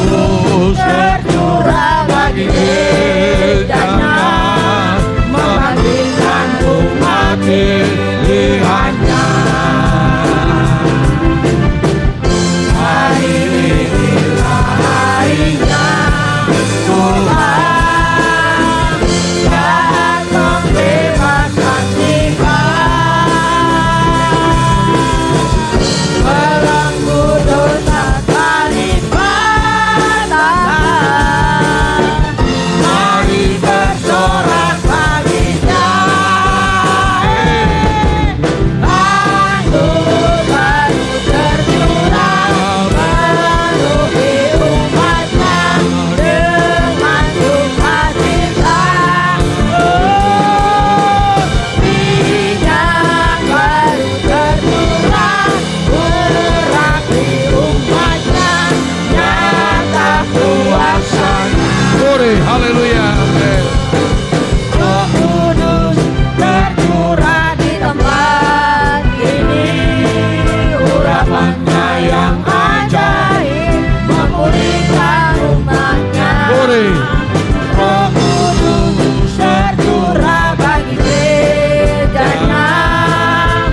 Kudus tercurah bagi gerejanya, membangkitkan umat pilihannya. Hari inilah harinya Tuhan yang membebaskan kita. Belenggu dosa daripada, mari bersorak baginya. Anggur baru tercurah memenuhi umatnya dengan sukacita. Minyak baru tercurah berapi umatnya, nyata kuasanya. Glory, haleluya, amin. Roh Kudus tercurah di tempat ini, urapannya yang ajaib memulihkan umatnya. Glory. Roh Kudus tercurah bagi gerejanya,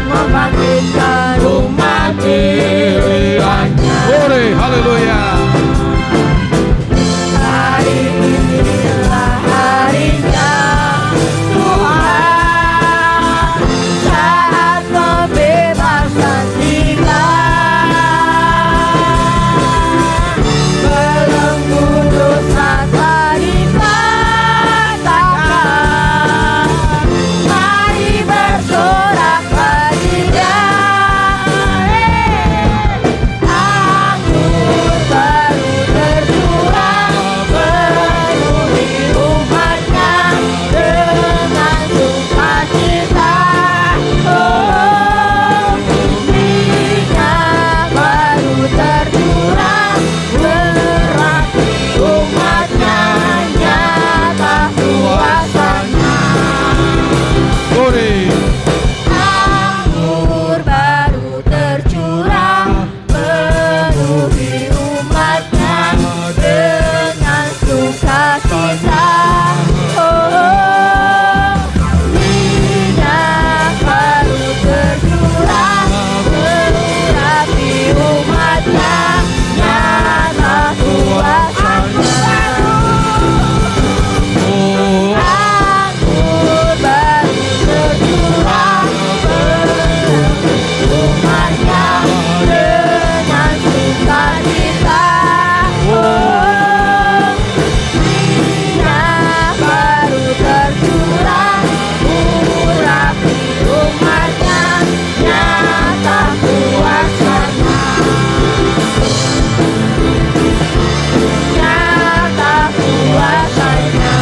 membangkitkan umat pilihannya. Glory, haleluya. Hari inilah harinya Tuhan saat membebaskan kita. Belenggu dosa dipatahkan, mari bersorak baginya. Anggur baru tercurah memenuhi umatnya dengan sukacita. Minyak baru tercurah berapi umatnya, nyata kuasanya. Glory. Anggur baru tercurah memenuhi umatnya dengan sukacita. Minyak baru tercurah berapi umatnya, nyata kuasanya. Anggur baru tercurah memenuhi umatnya dengan sukacita. Minyak baru tercurah berapi umatnya, nyata kuasanya. Nyata kuasanya.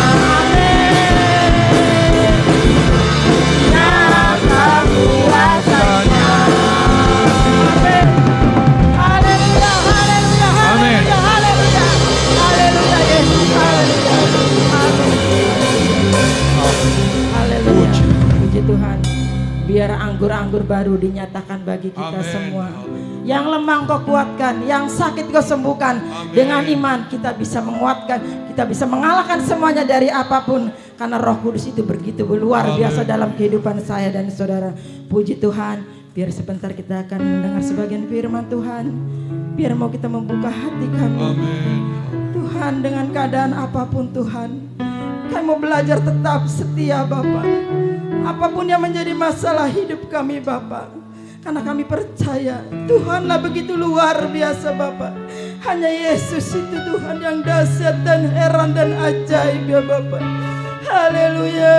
Nyata kuasanya. Haleluya, haleluya, Amin. haleluya, haleluya. Haleluya, Yesus, haleluya. Haleluya. Puji Tuhan. Biar anggur-anggur baru dinyatakan bagi kita Amin. semua. Yang lemah Kau kuatkan, yang sakit Kau sembuhkan. Amin. Dengan iman kita bisa menguatkan, kita bisa mengalahkan semuanya dari apapun. Karena Roh Kudus itu begitu luar Amin. biasa dalam kehidupan saya dan saudara. Puji Tuhan. Biar sebentar kita akan mendengar sebagian firman Tuhan. Biar mau kita membuka hati kami. Amin. Tuhan, dengan keadaan apapun Tuhan, kami mau belajar tetap setia Bapa. Apapun yang menjadi masalah hidup kami Bapa, karena kami percaya Tuhanlah begitu luar biasa Bapa. Hanya Yesus itu Tuhan yang dahsyat dan heran dan ajaib ya Bapa. Haleluya.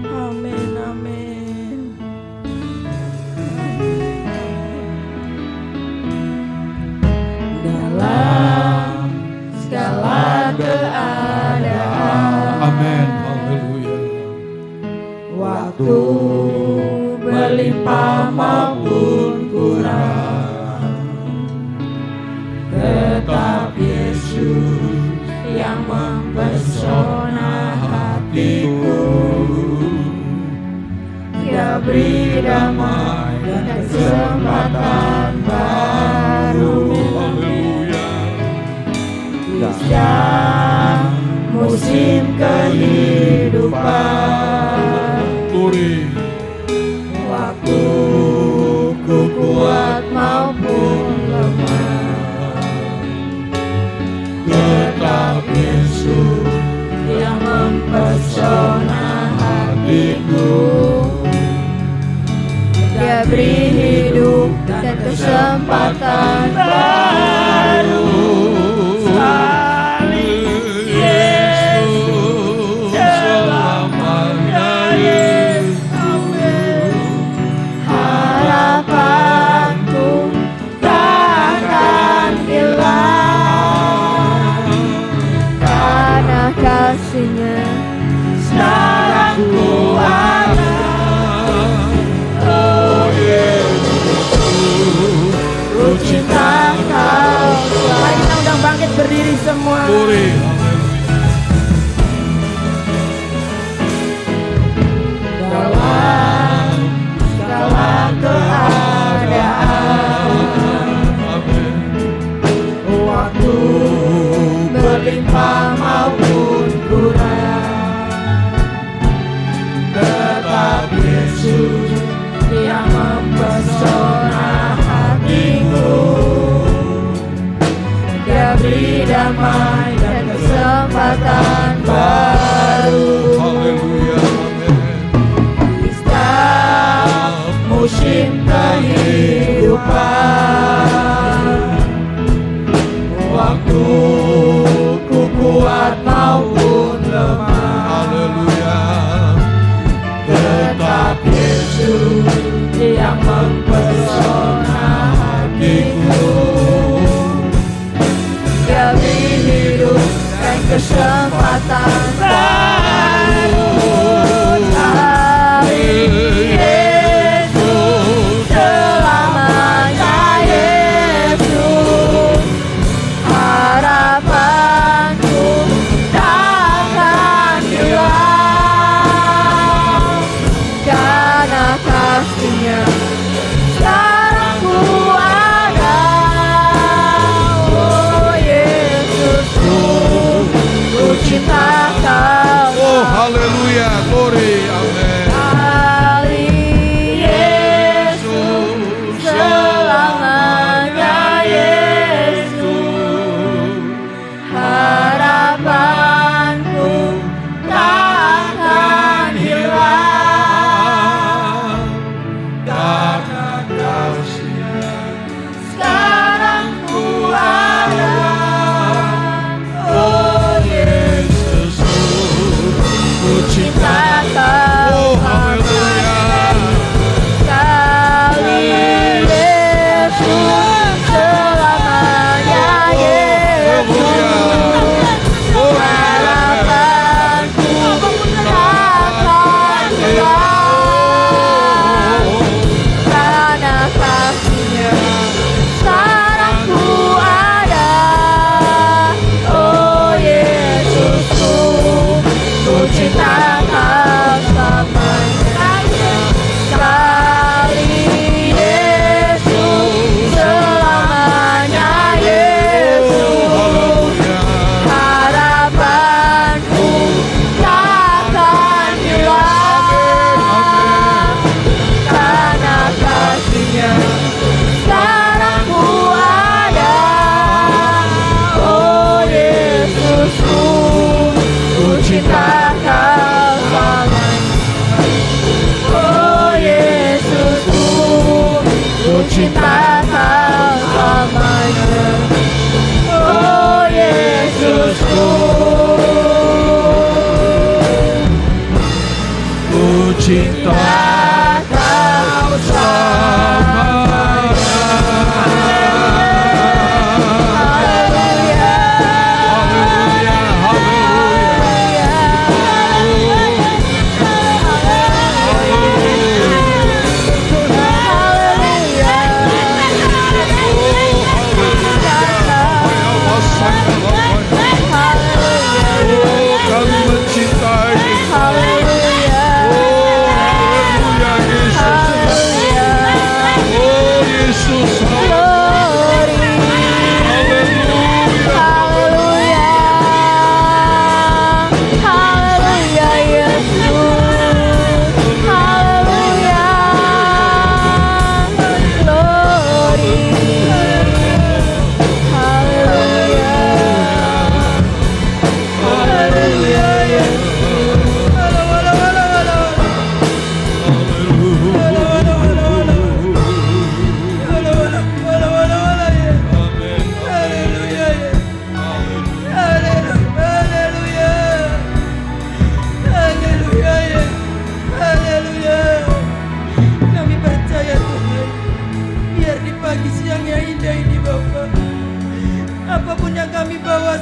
Amin, amin. Dalam segala keadaan, Amin. Haleluya. waktu berlimpah maupun kurang, tetap Yesus yang mempesona hatiku. Dia beri damai dan kesempatan baru. musim kehidupan. Glory. Waktu ku kuat maupun lemah, tetap Yesus yang mempesona hatiku. Dia beri hidup dan kesempatan baru. Salib Yesus selamanya Yesus. Harapanku takkan hilang karena kasih-Nya sekarang ku ada. Ku cinta Kau. Mari kita undang bangkit berdiri semua. Glory. Dalam segala keadaan, waktu berlimpah maupun kurang, tetap Yesus yang mempesona hatiku. Dia beri damai dan kesempatan baru. Haleluya. Di setiap musim kehidupan, waktu ku kuat maupun lemah, Haleluya. tetap Yesus yang mempesona hatiku. Dia beri hidup dan kesempatan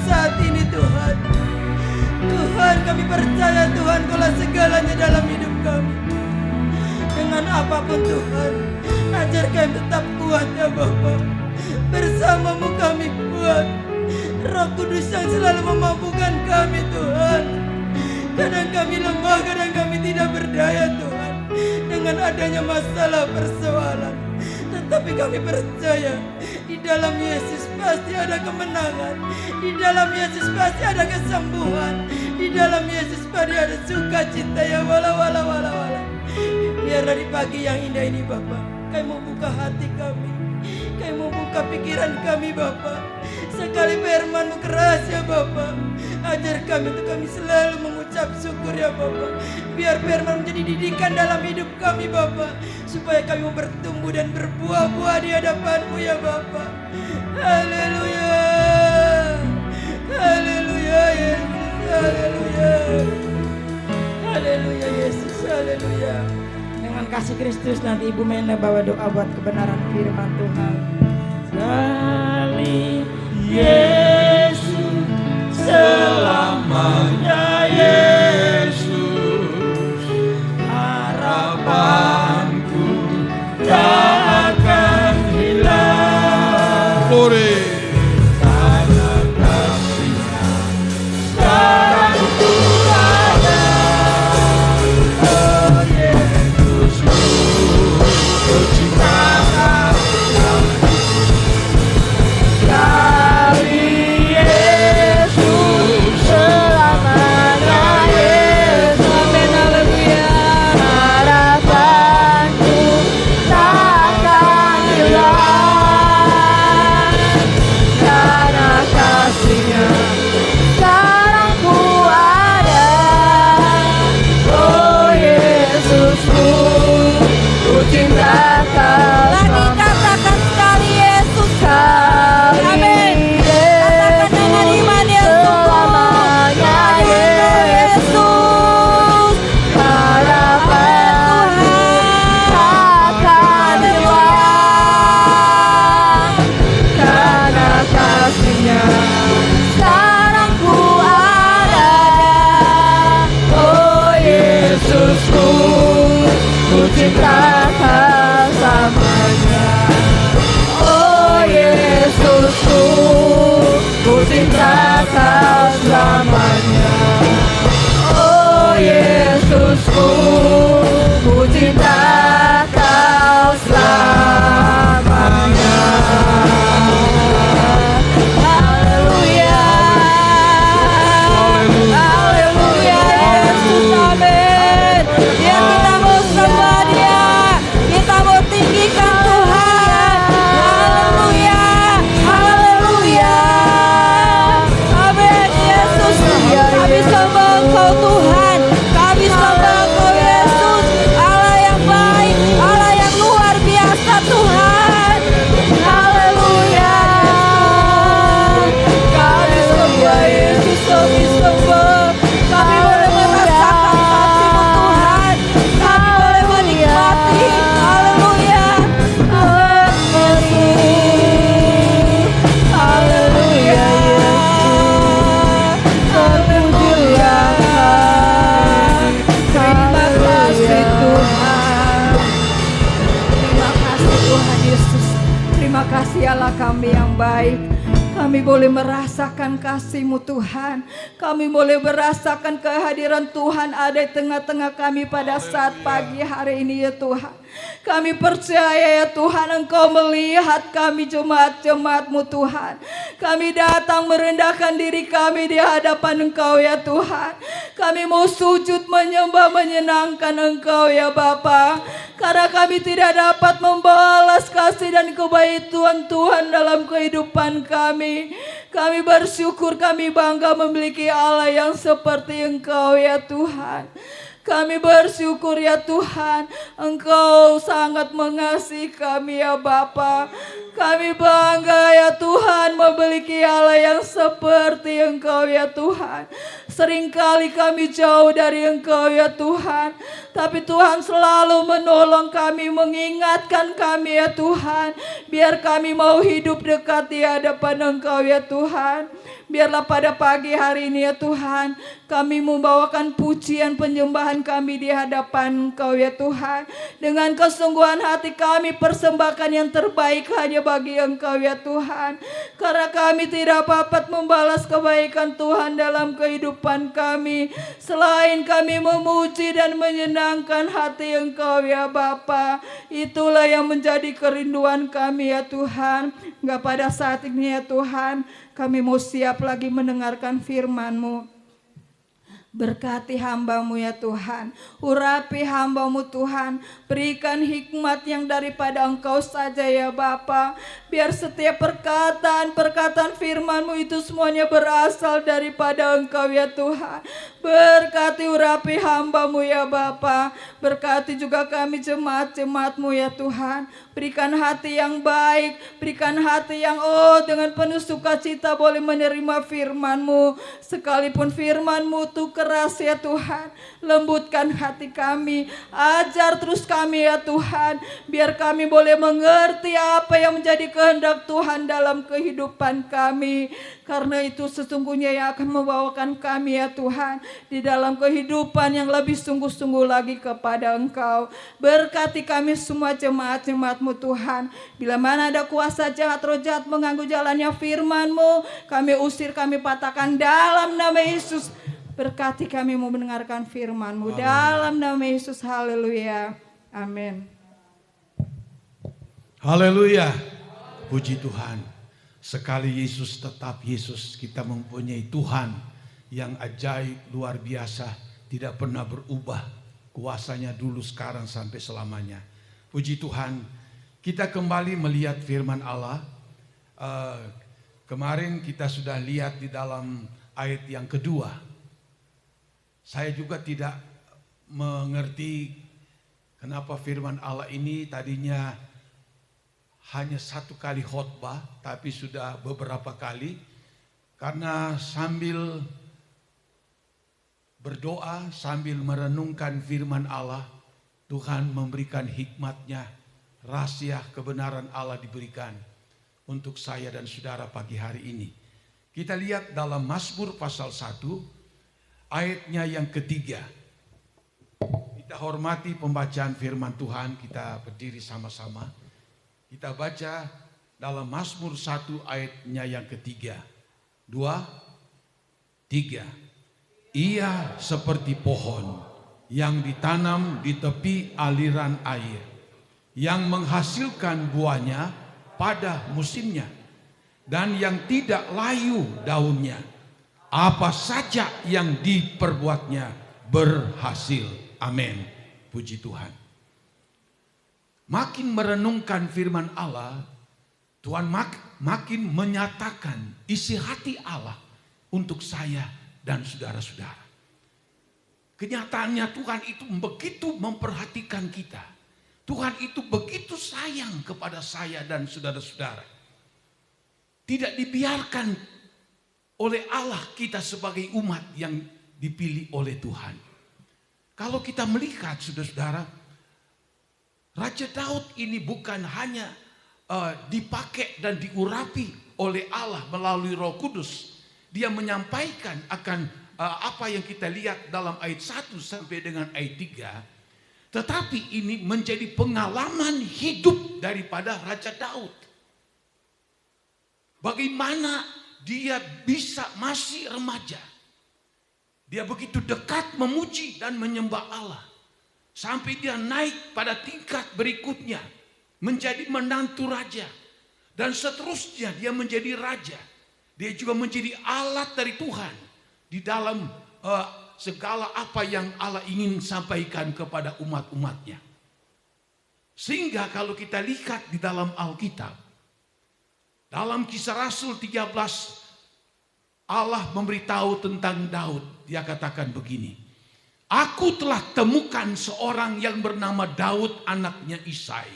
saat ini Tuhan. Tuhan, kami percaya Tuhan Kaulah segalanya dalam hidup kami. Dengan apapun Tuhan, ajar kami tetap kuat ya Bapa. Bersamamu kami kuat. Roh Kudus yang selalu memampukan kami Tuhan. Kadang kami lemah, kadang kami tidak berdaya Tuhan, dengan adanya masalah persoalan. Tetapi kami percaya di dalam Yesus pasti ada kemenangan. Di dalam Yesus pasti ada kesembuhan. Di dalam Yesus pasti ada sukacita ya wala. Biarlah di pagi yang indah ini Bapa, kami mau buka hati kami, kami mau buka pikiran kami Bapa. Sekali firman-Mu keras ya Bapa, ajar kami untuk kami selalu mengucap syukur ya Bapa. Biar firman menjadi didikan dalam hidup kami Bapa, supaya kami mau bertumbuh dan berbuah-buah di hadapan-Mu ya Bapa. Haleluya, haleluya Yesus, haleluya, haleluya Yesus, haleluya. Dengan kasih Kristus nanti Ibu Mena bawa doa buat kebenaran firman Tuhan. Sekali Yesus, selamanya Yesus, harapanku tak akan hilang. Glory. Karena kasih-Nya sekarang ku ada. Oh Yesus, ku cintakan kami yang baik. Kami boleh merasakan kasih-Mu Tuhan. Kami boleh merasakan kehadiran Tuhan ada di tengah-tengah kami pada saat pagi hari ini ya Tuhan. Kami percaya ya Tuhan, Engkau melihat kami jemaat-jemaat-Mu Tuhan. Kami datang merendahkan diri kami di hadapan Engkau ya Tuhan. Kami mau sujud menyembah menyenangkan Engkau ya Bapa. Karena kami tidak dapat membalas kasih dan kebaikan Tuhan dalam kehidupan kami. Kami bersyukur, kami bangga memiliki Allah yang seperti Engkau ya Tuhan. Kami bersyukur ya Tuhan, Engkau sangat mengasihi kami ya Bapa. Kami bangga ya Tuhan memiliki Allah yang seperti Engkau ya Tuhan. Seringkali kami jauh dari Engkau ya Tuhan, tapi Tuhan selalu menolong kami, mengingatkan kami ya Tuhan. Biar kami mau hidup dekat di hadapan Engkau ya Tuhan. Biarlah pada pagi hari ini ya Tuhan, kami membawakan pujian penyembahan kami di hadapan Engkau ya Tuhan. Dengan kesungguhan hati kami persembahkan yang terbaik hanya bagi Engkau ya Tuhan. Karena kami tidak dapat membalas kebaikan Tuhan dalam kehidupan kami, selain kami memuji dan menyenangkan hati Engkau ya Bapa. Itulah yang menjadi kerinduan kami ya Tuhan. Enggak pada saat ini ya Tuhan, kami mau siap lagi mendengarkan firman-Mu. Berkati hamba-Mu ya Tuhan, urapi hamba-Mu Tuhan, berikan hikmat yang daripada Engkau saja ya Bapa. Biar setiap perkataan firman-Mu itu semuanya berasal daripada Engkau ya Tuhan. Berkati urapi hamba-Mu ya Bapa, berkati juga kami jemaat-jemaat-Mu ya Tuhan. Berikan hati yang baik, berikan hati yang dengan penuh sukacita boleh menerima firman-Mu. Sekalipun firman-Mu itu keras ya Tuhan, lembutkan hati kami, ajar terus kami ya Tuhan, biar kami boleh mengerti apa yang menjadi kehendak Tuhan dalam kehidupan kami. Karena itu sesungguhnya yang akan membawakan kami ya Tuhan di dalam kehidupan yang lebih sungguh-sungguh lagi kepada Engkau. Berkati kami semua jemaat-jemaat-Mu Tuhan. Bila mana ada kuasa jahat, roh jahat mengganggu jalannya firman-Mu, kami usir, kami patahkan dalam nama Yesus. Berkati kami mau mendengarkan firman-Mu dalam nama Yesus. Haleluya. Amin. Haleluya. Puji Tuhan. Sekali Yesus tetap Yesus, kita mempunyai Tuhan yang ajaib, luar biasa, tidak pernah berubah. Kuasanya dulu, sekarang, sampai selamanya. Puji Tuhan. Kita kembali melihat firman Allah. Kemarin kita sudah lihat di dalam ayat yang kedua. Saya juga tidak mengerti kenapa firman Allah ini tadinya hanya satu kali khotbah, tapi sudah beberapa kali. Karena sambil berdoa, sambil merenungkan firman Allah, Tuhan memberikan hikmatnya, rahasia kebenaran Allah diberikan untuk saya dan saudara pagi hari ini. Kita lihat dalam Mazmur pasal 1, ayatnya yang ketiga. Kita hormati pembacaan firman Tuhan, kita berdiri sama-sama. Kita baca dalam Mazmur 1 ayatnya yang ketiga. 2, 3. Ia seperti pohon yang ditanam di tepi aliran air, yang menghasilkan buahnya pada musimnya, dan yang tidak layu daunnya. Apa saja yang diperbuatnya berhasil. Amin. Puji Tuhan. Makin merenungkan firman Allah, Tuhan makin menyatakan isi hati Allah untuk saya dan saudara-saudara. Kenyataannya Tuhan itu begitu memperhatikan kita. Tuhan itu begitu sayang kepada saya dan saudara-saudara. Tidak dibiarkan oleh Allah kita sebagai umat yang dipilih oleh Tuhan. Kalau kita melihat saudara-saudara, Raja Daud ini bukan hanya dipakai dan diurapi oleh Allah melalui Roh Kudus. Dia menyampaikan akan apa yang kita lihat dalam ayat 1 sampai dengan ayat 3. Tetapi ini menjadi pengalaman hidup daripada Raja Daud. Bagaimana dia bisa masih remaja. Dia begitu dekat memuji dan menyembah Allah. Sampai dia naik pada tingkat berikutnya. Menjadi menantu raja. Dan seterusnya dia menjadi raja. Dia juga menjadi alat dari Tuhan. Di dalam segala apa yang Allah ingin sampaikan kepada umat-umatnya. Sehingga kalau kita lihat di dalam Alkitab. Dalam Kisah Rasul 13. Allah memberitahu tentang Daud. Dia katakan begini. Aku telah temukan seorang yang bernama Daud anaknya Isai.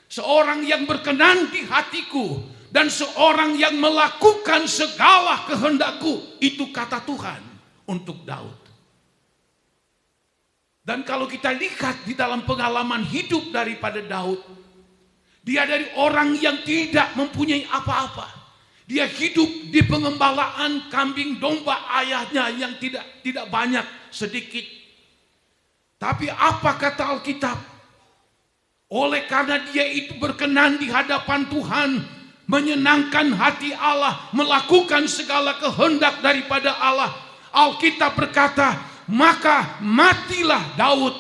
Seorang yang berkenan di hatiku. Dan seorang yang melakukan segala kehendakku. Itu kata Tuhan. untuk Daud. Dan kalau kita lihat di dalam pengalaman hidup daripada Daud, dia dari orang yang tidak mempunyai apa-apa. Dia hidup di pengembalaan kambing domba ayahnya yang tidak banyak, sedikit. Tapi apa kata Alkitab? Oleh karena dia itu berkenan di hadapan Tuhan, menyenangkan hati Allah, melakukan segala kehendak daripada Allah. Alkitab berkata, maka matilah Daud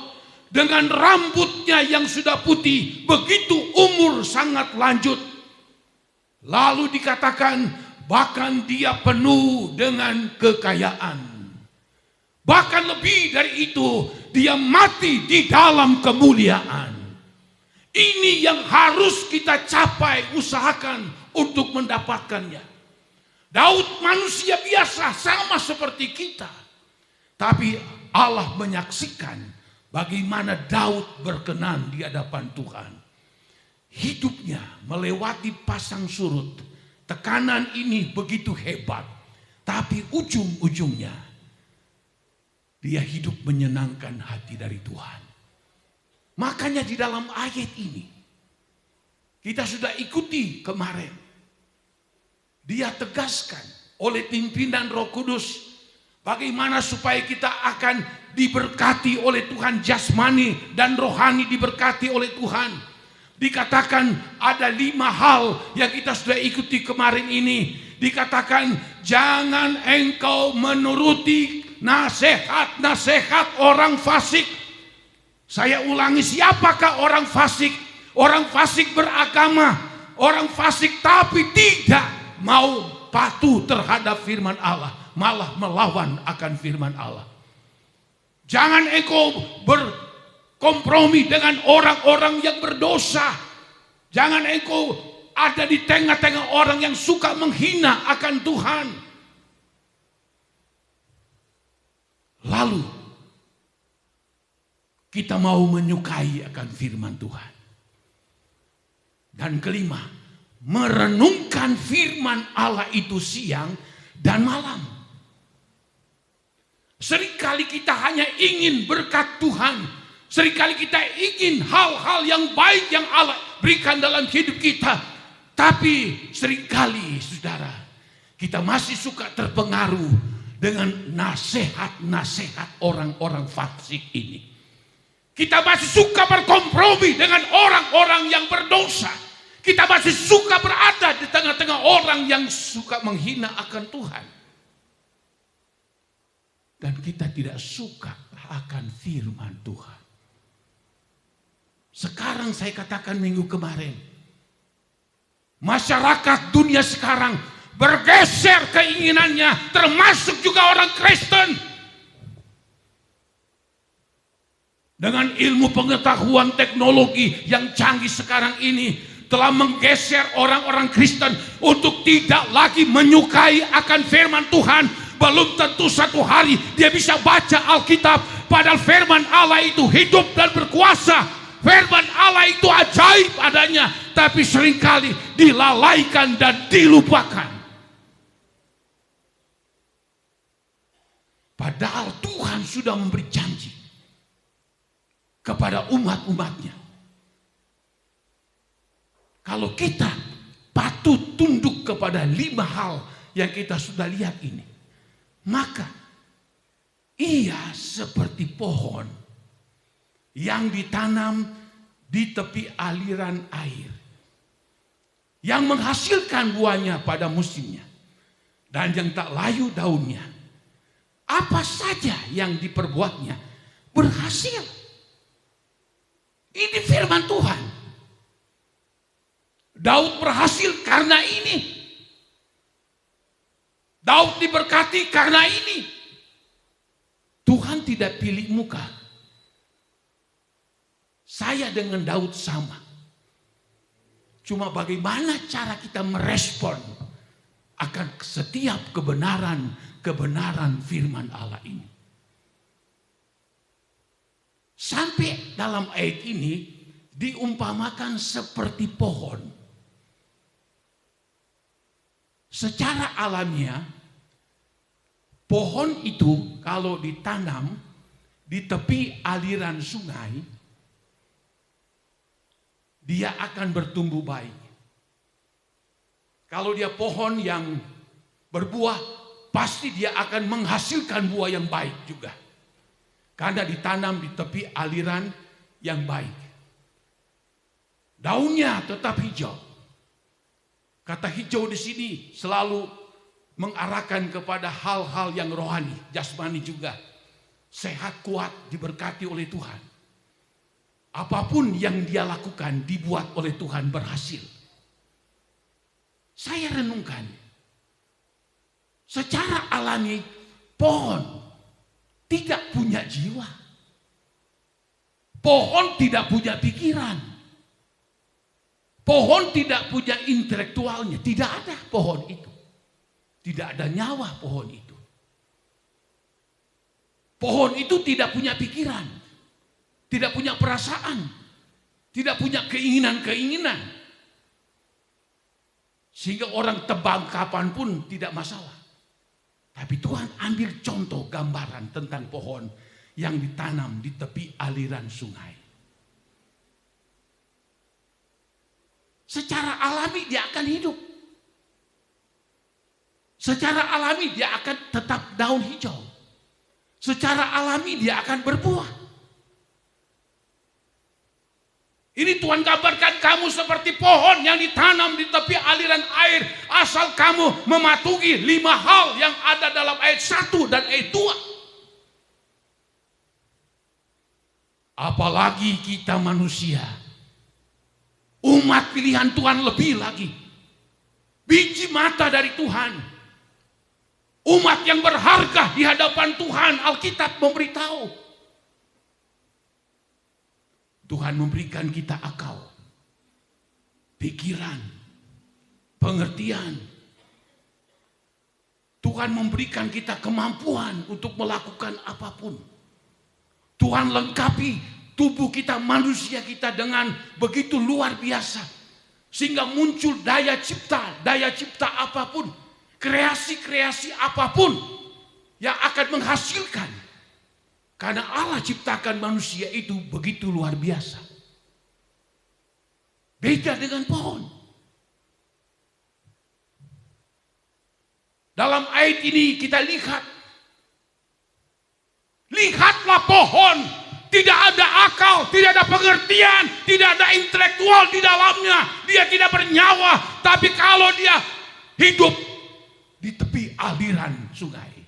dengan rambutnya yang sudah putih, begitu umur sangat lanjut. Lalu dikatakan, bahkan dia penuh dengan kekayaan. Bahkan lebih dari itu, dia mati di dalam kemuliaan. Ini yang harus kita capai, usahakan untuk mendapatkannya. Daud manusia biasa, sama seperti kita. Tapi Allah menyaksikan bagaimana Daud berkenan di hadapan Tuhan. Hidupnya melewati pasang surut. Tekanan ini begitu hebat. Tapi ujung-ujungnya dia hidup menyenangkan hati dari Tuhan. Makanya di dalam ayat ini kita sudah ikuti kemarin. Dia tegaskan oleh pimpinan Roh Kudus bagaimana supaya kita akan diberkati oleh Tuhan, jasmani dan rohani diberkati oleh Tuhan. Dikatakan ada 5 hal yang kita sudah ikuti kemarin ini. Dikatakan jangan engkau menuruti nasihat-nasihat orang fasik. Saya ulangi, siapakah orang fasik? Orang fasik beragama, orang fasik tapi tidak mau patuh terhadap firman Allah, malah melawan akan firman Allah. Jangan engkau berkompromi dengan orang-orang yang berdosa. Jangan engkau ada di tengah-tengah orang yang suka menghina akan Tuhan. Lalu kita mau menyukai akan firman Tuhan. Dan kelima, merenungkan firman Allah itu siang dan malam. Seringkali kita hanya ingin berkat Tuhan. Seringkali kita ingin hal-hal yang baik yang Allah berikan dalam hidup kita. Tapi seringkali saudara, kita masih suka terpengaruh dengan nasihat-nasihat orang-orang fasik ini. Kita masih suka berkompromi dengan orang-orang yang berdosa. Kita masih suka berada di tengah-tengah orang yang suka menghina akan Tuhan. Dan kita tidak suka akan firman Tuhan. Sekarang saya katakan minggu kemarin, masyarakat dunia sekarang bergeser keinginannya, termasuk juga orang Kristen. Dengan ilmu pengetahuan teknologi yang canggih sekarang ini telah menggeser orang-orang Kristen untuk tidak lagi menyukai akan firman Tuhan. Belum tentu satu hari dia bisa baca Alkitab, padahal firman Allah itu hidup dan berkuasa. Firman Allah itu ajaib adanya, tapi seringkali dilalaikan dan dilupakan. Padahal Tuhan sudah memberi janji kepada umat-umatnya. Kalau kita patut tunduk kepada 5 hal yang kita sudah lihat ini, maka ia seperti pohon yang ditanam di tepi aliran air, yang menghasilkan buahnya pada musimnya, dan yang tak layu daunnya. Apa saja yang diperbuatnya berhasil. Ini firman Tuhan. Daud berhasil karena ini. Daud diberkati karena ini. Tuhan tidak pilih muka. Saya dengan Daud sama. Cuma bagaimana cara kita merespon akan setiap kebenaran firman Allah ini. Sampai dalam ayat ini diumpamakan seperti pohon. Secara alamiah pohon itu kalau ditanam di tepi aliran sungai, dia akan bertumbuh baik. Kalau dia pohon yang berbuah, pasti dia akan menghasilkan buah yang baik juga. Karena ditanam di tepi aliran yang baik. Daunnya tetap hijau. Kata hijau di sini selalu mengarahkan kepada hal-hal yang rohani, jasmani juga. Sehat, kuat, diberkati oleh Tuhan. Apapun yang dia lakukan dibuat oleh Tuhan berhasil. Saya renungkan. Secara alami pohon tidak punya jiwa. Pohon tidak punya pikiran. Pohon tidak punya intelektualnya. Tidak ada pohon itu. Tidak ada nyawa pohon itu. Pohon itu tidak punya pikiran. Tidak punya perasaan. Tidak punya keinginan-keinginan. Sehingga orang tebang kapanpun tidak masalah. Tapi Tuhan ambil contoh gambaran tentang pohon yang ditanam di tepi aliran sungai. Secara alami dia akan hidup. Secara alami dia akan tetap daun hijau. Secara alami dia akan berbuah. Ini Tuhan gambarkan kamu seperti pohon yang ditanam di tepi aliran air. Asal kamu mematuhi 5 hal yang ada dalam ayat 1 dan ayat 2. Apalagi kita manusia. Umat pilihan Tuhan lebih lagi. Biji mata dari Tuhan. Umat yang berharga di hadapan Tuhan. Alkitab memberitahu. Tuhan memberikan kita akal, pikiran, pengertian. Tuhan memberikan kita kemampuan untuk melakukan apapun. Tuhan lengkapi tubuh kita, manusia kita dengan begitu luar biasa. Sehingga muncul daya cipta apapun, kreasi-kreasi apapun yang akan menghasilkan. Karena Allah ciptakan manusia itu begitu luar biasa. Beda dengan pohon. Dalam ayat ini kita lihat. Lihatlah pohon. Tidak ada akal, tidak ada pengertian, tidak ada intelektual di dalamnya. Dia tidak bernyawa. Tapi kalau dia hidup di tepi aliran sungai,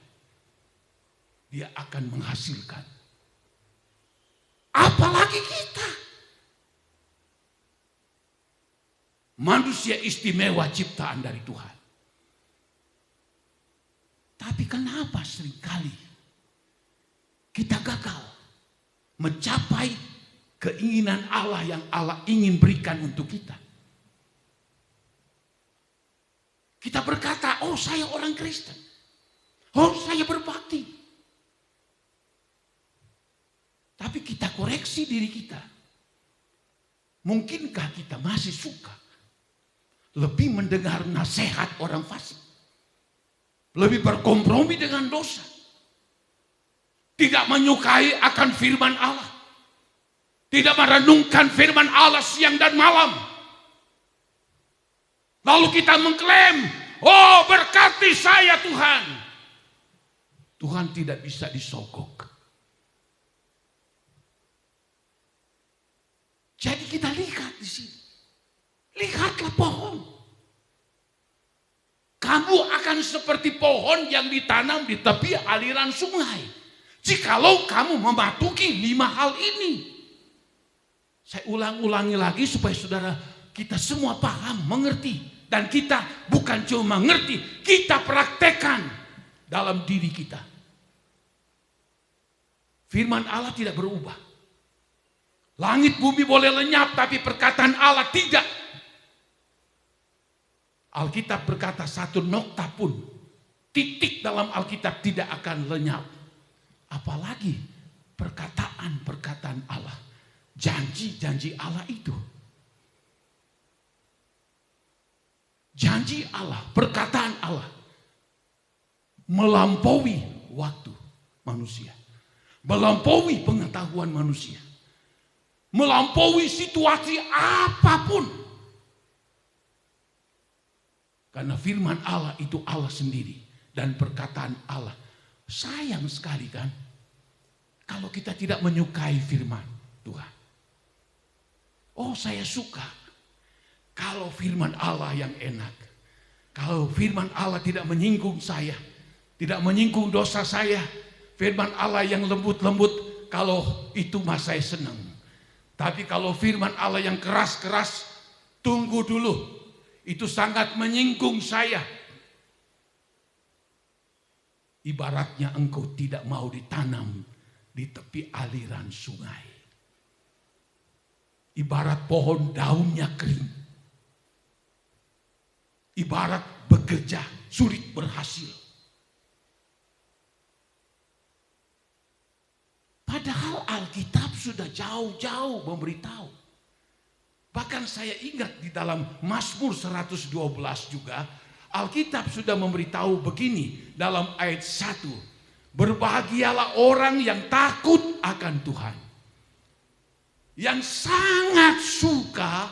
dia akan menghasilkan. Apalagi kita. Manusia istimewa ciptaan dari Tuhan. Tapi kenapa seringkali kita gagal mencapai keinginan Allah yang Allah ingin berikan untuk kita? Kita berkata, oh saya orang Kristen. Oh saya berbakti. Tapi kita koreksi diri kita. Mungkinkah kita masih suka lebih mendengar nasihat orang fasik? Lebih berkompromi dengan dosa? Tidak menyukai akan firman Allah? Tidak merenungkan firman Allah siang dan malam? Lalu kita mengklaim, oh berkati saya Tuhan. Tuhan tidak bisa disogok. Jadi kita lihat di sini. Lihatlah pohon. Kamu akan seperti pohon yang ditanam di tepi aliran sungai. Jikalau kamu mematuhi 5 hal ini. Saya ulang-ulangi lagi supaya saudara kita semua paham, mengerti. Dan kita bukan cuma mengerti, kita praktekkan dalam diri kita. Firman Allah tidak berubah. Langit bumi boleh lenyap, tapi perkataan Allah tidak. Alkitab berkata 1 nokta pun, titik dalam Alkitab tidak akan lenyap. Apalagi perkataan-perkataan Allah. Janji-janji Allah itu. Janji Allah, perkataan Allah. melampaui waktu manusia, melampaui pengetahuan manusia, melampaui situasi apapun. Karena firman Allah itu Allah sendiri dan perkataan Allah. Sayang sekali kan kalau kita tidak menyukai firman Tuhan. Oh, saya suka kalau firman Allah yang enak. Kalau firman Allah tidak menyinggung saya, tidak menyinggung dosa saya, firman Allah yang lembut-lembut, kalau itu mah saya senang. Tapi kalau firman Allah yang keras-keras, tunggu dulu. Itu sangat menyinggung saya. Ibaratnya engkau tidak mau ditanam di tepi aliran sungai. Ibarat pohon daunnya kering. Ibarat bekerja sulit berhasil. Padahal Alkitab sudah jauh-jauh memberitahu. Bahkan saya ingat di dalam Mazmur 112 juga, Alkitab sudah memberitahu begini dalam ayat 1. Berbahagialah orang yang takut akan Tuhan, yang sangat suka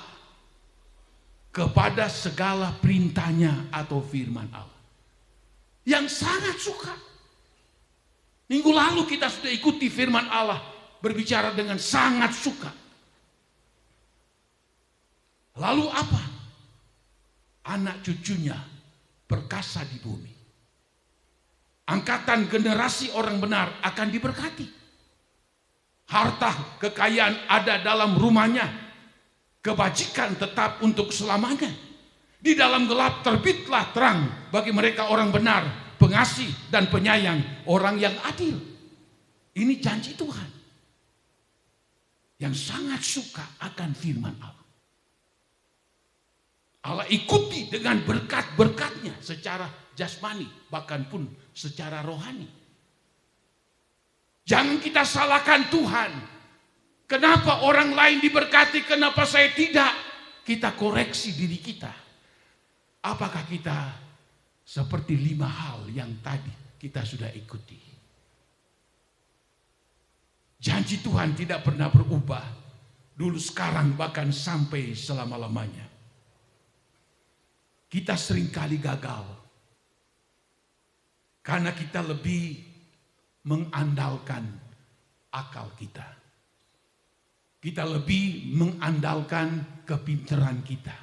kepada segala perintahnya atau firman Allah. Yang sangat suka. Minggu lalu kita sudah ikuti firman Allah berbicara dengan sangat suka. Lalu apa? Anak cucunya perkasa di bumi. Angkatan generasi orang benar akan diberkati. Harta kekayaan ada dalam rumahnya. Kebajikan tetap untuk selamanya. Di dalam gelap terbitlah terang bagi mereka orang benar, pengasih dan penyayang, orang yang adil. Ini janji Tuhan. Yang sangat suka akan firman Allah. Allah ikuti dengan berkat-berkatnya secara jasmani, bahkan pun secara rohani. Jangan kita salahkan Tuhan. Kenapa orang lain diberkati, kenapa saya tidak? Kita koreksi diri kita. Apakah kita seperti 5 hal yang tadi kita sudah ikuti? Janji Tuhan tidak pernah berubah. Dulu, sekarang, bahkan sampai selama-lamanya. Kita seringkali gagal. Karena kita lebih mengandalkan akal kita. Kita lebih mengandalkan kepintaran kita.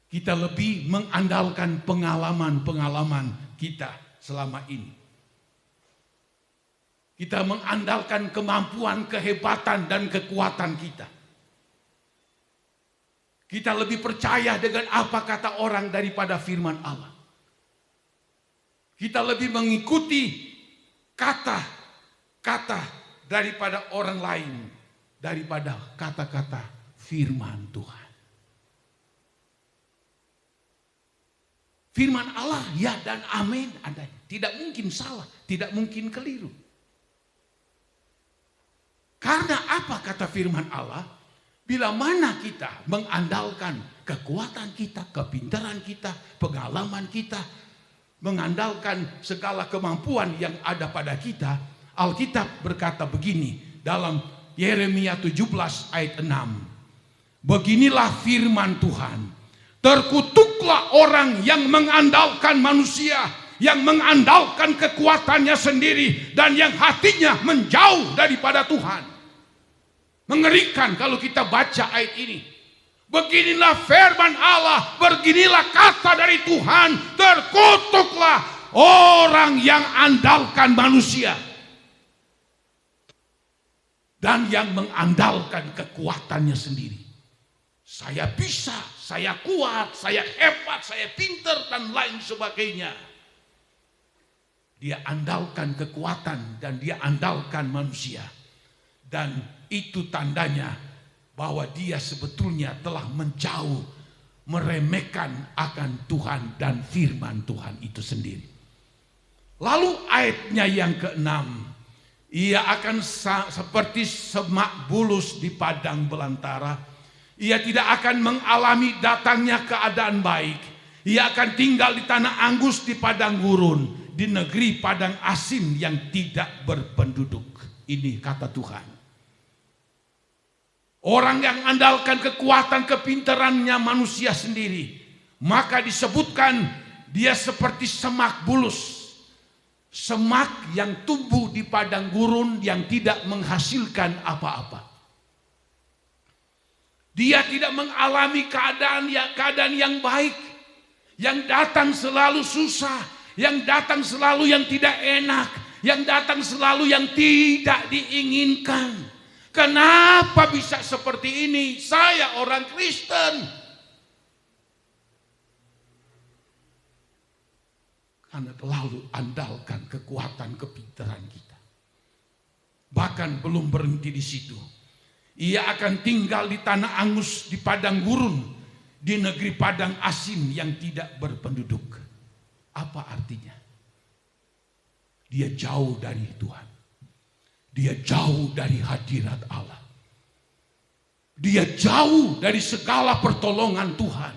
Kita lebih mengandalkan pengalaman-pengalaman kita selama ini. Kita mengandalkan kemampuan, kehebatan, dan kekuatan kita. Kita lebih percaya dengan apa kata orang daripada firman Allah. Kita lebih mengikuti kata-kata daripada orang lain, daripada kata-kata firman Tuhan. Firman Allah ya dan amin adanya. Tidak mungkin salah, tidak mungkin keliru. Karena apa kata firman Allah? Bila mana kita mengandalkan kekuatan kita, kepintaran kita, pengalaman kita, mengandalkan segala kemampuan yang ada pada kita, Alkitab berkata begini dalam Yeremia 17 ayat 6. Beginilah firman Tuhan. Terkutuklah orang yang mengandalkan manusia, yang mengandalkan kekuatannya sendiri, dan yang hatinya menjauh daripada Tuhan. Mengerikan kalau kita baca ayat ini. Beginilah firman Allah, beginilah kata dari Tuhan. Terkutuklah orang yang andalkan manusia dan yang mengandalkan kekuatannya sendiri. Saya bisa, saya kuat, saya hebat, saya pintar, dan lain sebagainya. Dia andalkan kekuatan dan dia andalkan manusia. Dan itu tandanya bahwa dia sebetulnya telah menjauh, meremehkan akan Tuhan dan firman Tuhan itu sendiri. Lalu ayatnya yang ke-6. Ia akan seperti semak bulus di padang belantara. Ia tidak akan mengalami datangnya keadaan baik. Ia akan tinggal di tanah anggus di padang gurun. di negeri padang asin yang tidak berpenduduk. Ini kata Tuhan. Orang yang andalkan kekuatan kepintarannya manusia sendiri, maka disebutkan dia seperti semak bulus. Semak yang tumbuh di padang gurun yang tidak menghasilkan apa-apa. Dia tidak mengalami keadaan yang baik. Yang datang selalu susah. Yang datang selalu yang tidak enak. Yang datang selalu yang tidak diinginkan. Kenapa bisa seperti ini? Saya orang Kristen. Karena terlalu andalkan kekuatan kepintaran kita. Bahkan belum berhenti di situ. Ia akan tinggal di tanah angus, di padang gurun, di negeri padang asin yang tidak berpenduduk. Apa artinya? Dia jauh dari Tuhan. Dia jauh dari hadirat Allah. Dia jauh dari segala pertolongan Tuhan.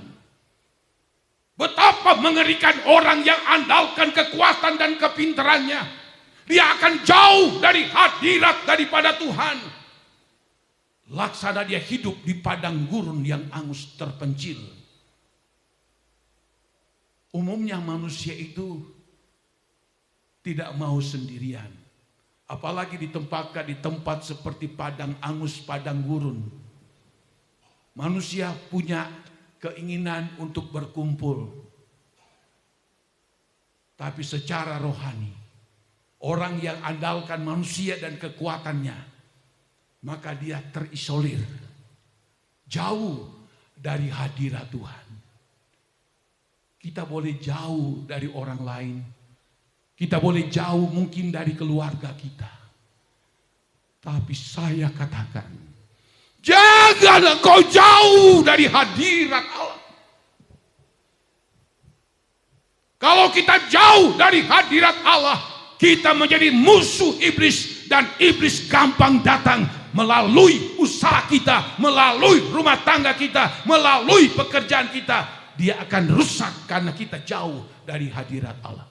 Betapa mengerikan orang yang andalkan kekuatan dan kepintarannya. Dia akan jauh dari hadirat daripada Tuhan. Laksana dia hidup di padang gurun yang angus terpencil. Umumnya manusia itu tidak mau sendirian. Apalagi ditempatkan di tempat seperti padang angus, padang gurun. Manusia punya keinginan untuk berkumpul. Tapi secara rohani, orang yang andalkan manusia dan kekuatannya, maka dia terisolir, jauh dari hadirat Tuhan. Kita boleh jauh dari orang lain, kita boleh jauh mungkin dari keluarga kita. Tapi saya katakan, jangan engkau jauh dari hadirat Allah. Kalau kita jauh dari hadirat Allah, kita menjadi musuh iblis, dan iblis gampang datang melalui usaha kita, melalui rumah tangga kita, melalui pekerjaan kita. Dia akan rusak karena kita jauh dari hadirat Allah.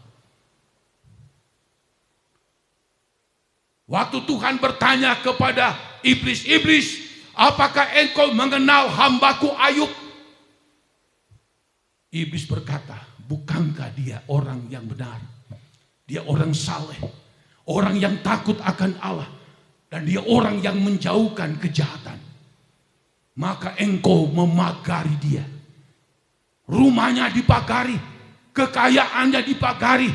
Waktu Tuhan bertanya kepada iblis, "Iblis, apakah engkau mengenal hambaku Ayub?" Iblis berkata, "Bukankah dia orang yang benar? Dia orang saleh, orang yang takut akan Allah, dan dia orang yang menjauhkan kejahatan. Maka engkau memagari dia. Rumahnya dipagari, kekayaannya dipagari,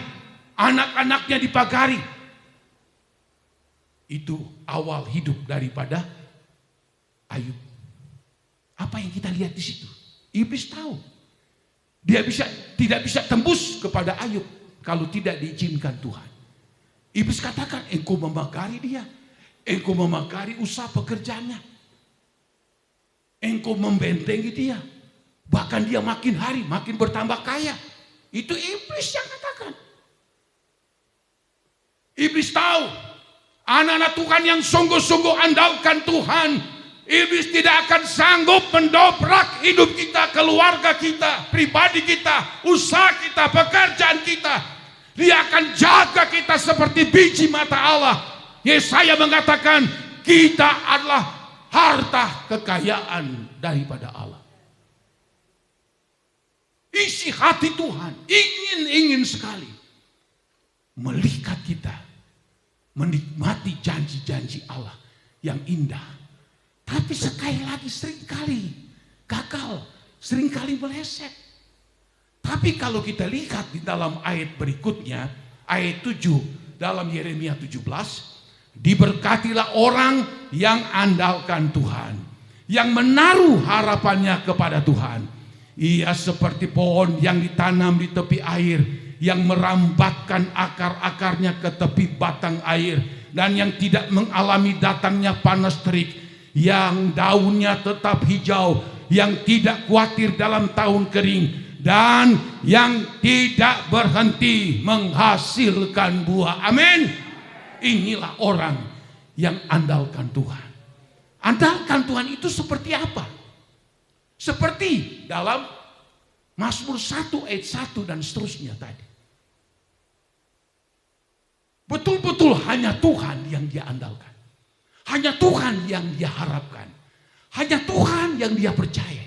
anak-anaknya dipagari." Itu awal hidup daripada Ayub. Apa yang kita lihat di situ? Iblis tahu. Dia tidak bisa tembus kepada Ayub kalau tidak diizinkan Tuhan. Iblis katakan, engkau memagari dia. Engkau memagari usaha pekerjaannya. Engkau membentengi dia. Bahkan dia makin hari makin bertambah kaya. Itu iblis yang katakan. Iblis tahu anak-anak Tuhan yang sungguh-sungguh andalkan Tuhan, iblis tidak akan sanggup mendobrak hidup kita, keluarga kita, pribadi kita, usaha kita, pekerjaan kita. Dia akan jaga kita seperti biji mata Allah. Yesaya mengatakan kita adalah harta kekayaan daripada Allah. Isi hati Tuhan ingin sekali melihat kita menikmati janji-janji Allah yang indah. Tapi sekali lagi seringkali gagal, seringkali meleset. Tapi kalau kita lihat di dalam ayat berikutnya, ayat 7 dalam Yeremia 17, diberkatilah orang yang andalkan Tuhan, yang menaruh harapannya kepada Tuhan. Ia seperti pohon yang ditanam di tepi air, yang merambatkan akar-akarnya ke tepi batang air, dan yang tidak mengalami datangnya panas terik, yang daunnya tetap hijau, yang tidak khawatir dalam tahun kering, dan yang tidak berhenti menghasilkan buah. Amin. Inilah orang yang andalkan Tuhan. Andalkan Tuhan itu seperti apa? Seperti dalam Mazmur 1 ayat 1 dan seterusnya tadi. betul hanya Tuhan yang dia andalkan. Hanya Tuhan yang dia harapkan. Hanya Tuhan yang dia percaya.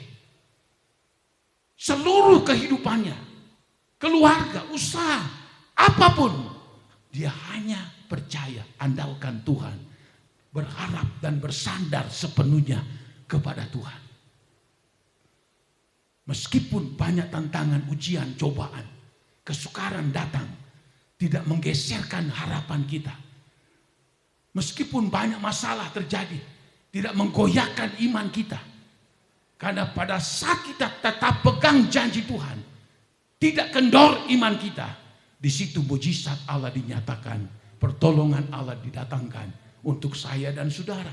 Seluruh kehidupannya, keluarga, usaha, apapun, dia hanya percaya, andalkan Tuhan. Berharap dan bersandar sepenuhnya kepada Tuhan. Meskipun banyak tantangan, ujian, cobaan, kesukaran datang, tidak menggeserkan harapan kita. Meskipun banyak masalah terjadi, tidak menggoyahkan iman kita. Karena pada saat kita tetap pegang janji Tuhan, tidak kendor iman kita, di situ mujizat Allah dinyatakan, pertolongan Allah didatangkan untuk saya dan saudara.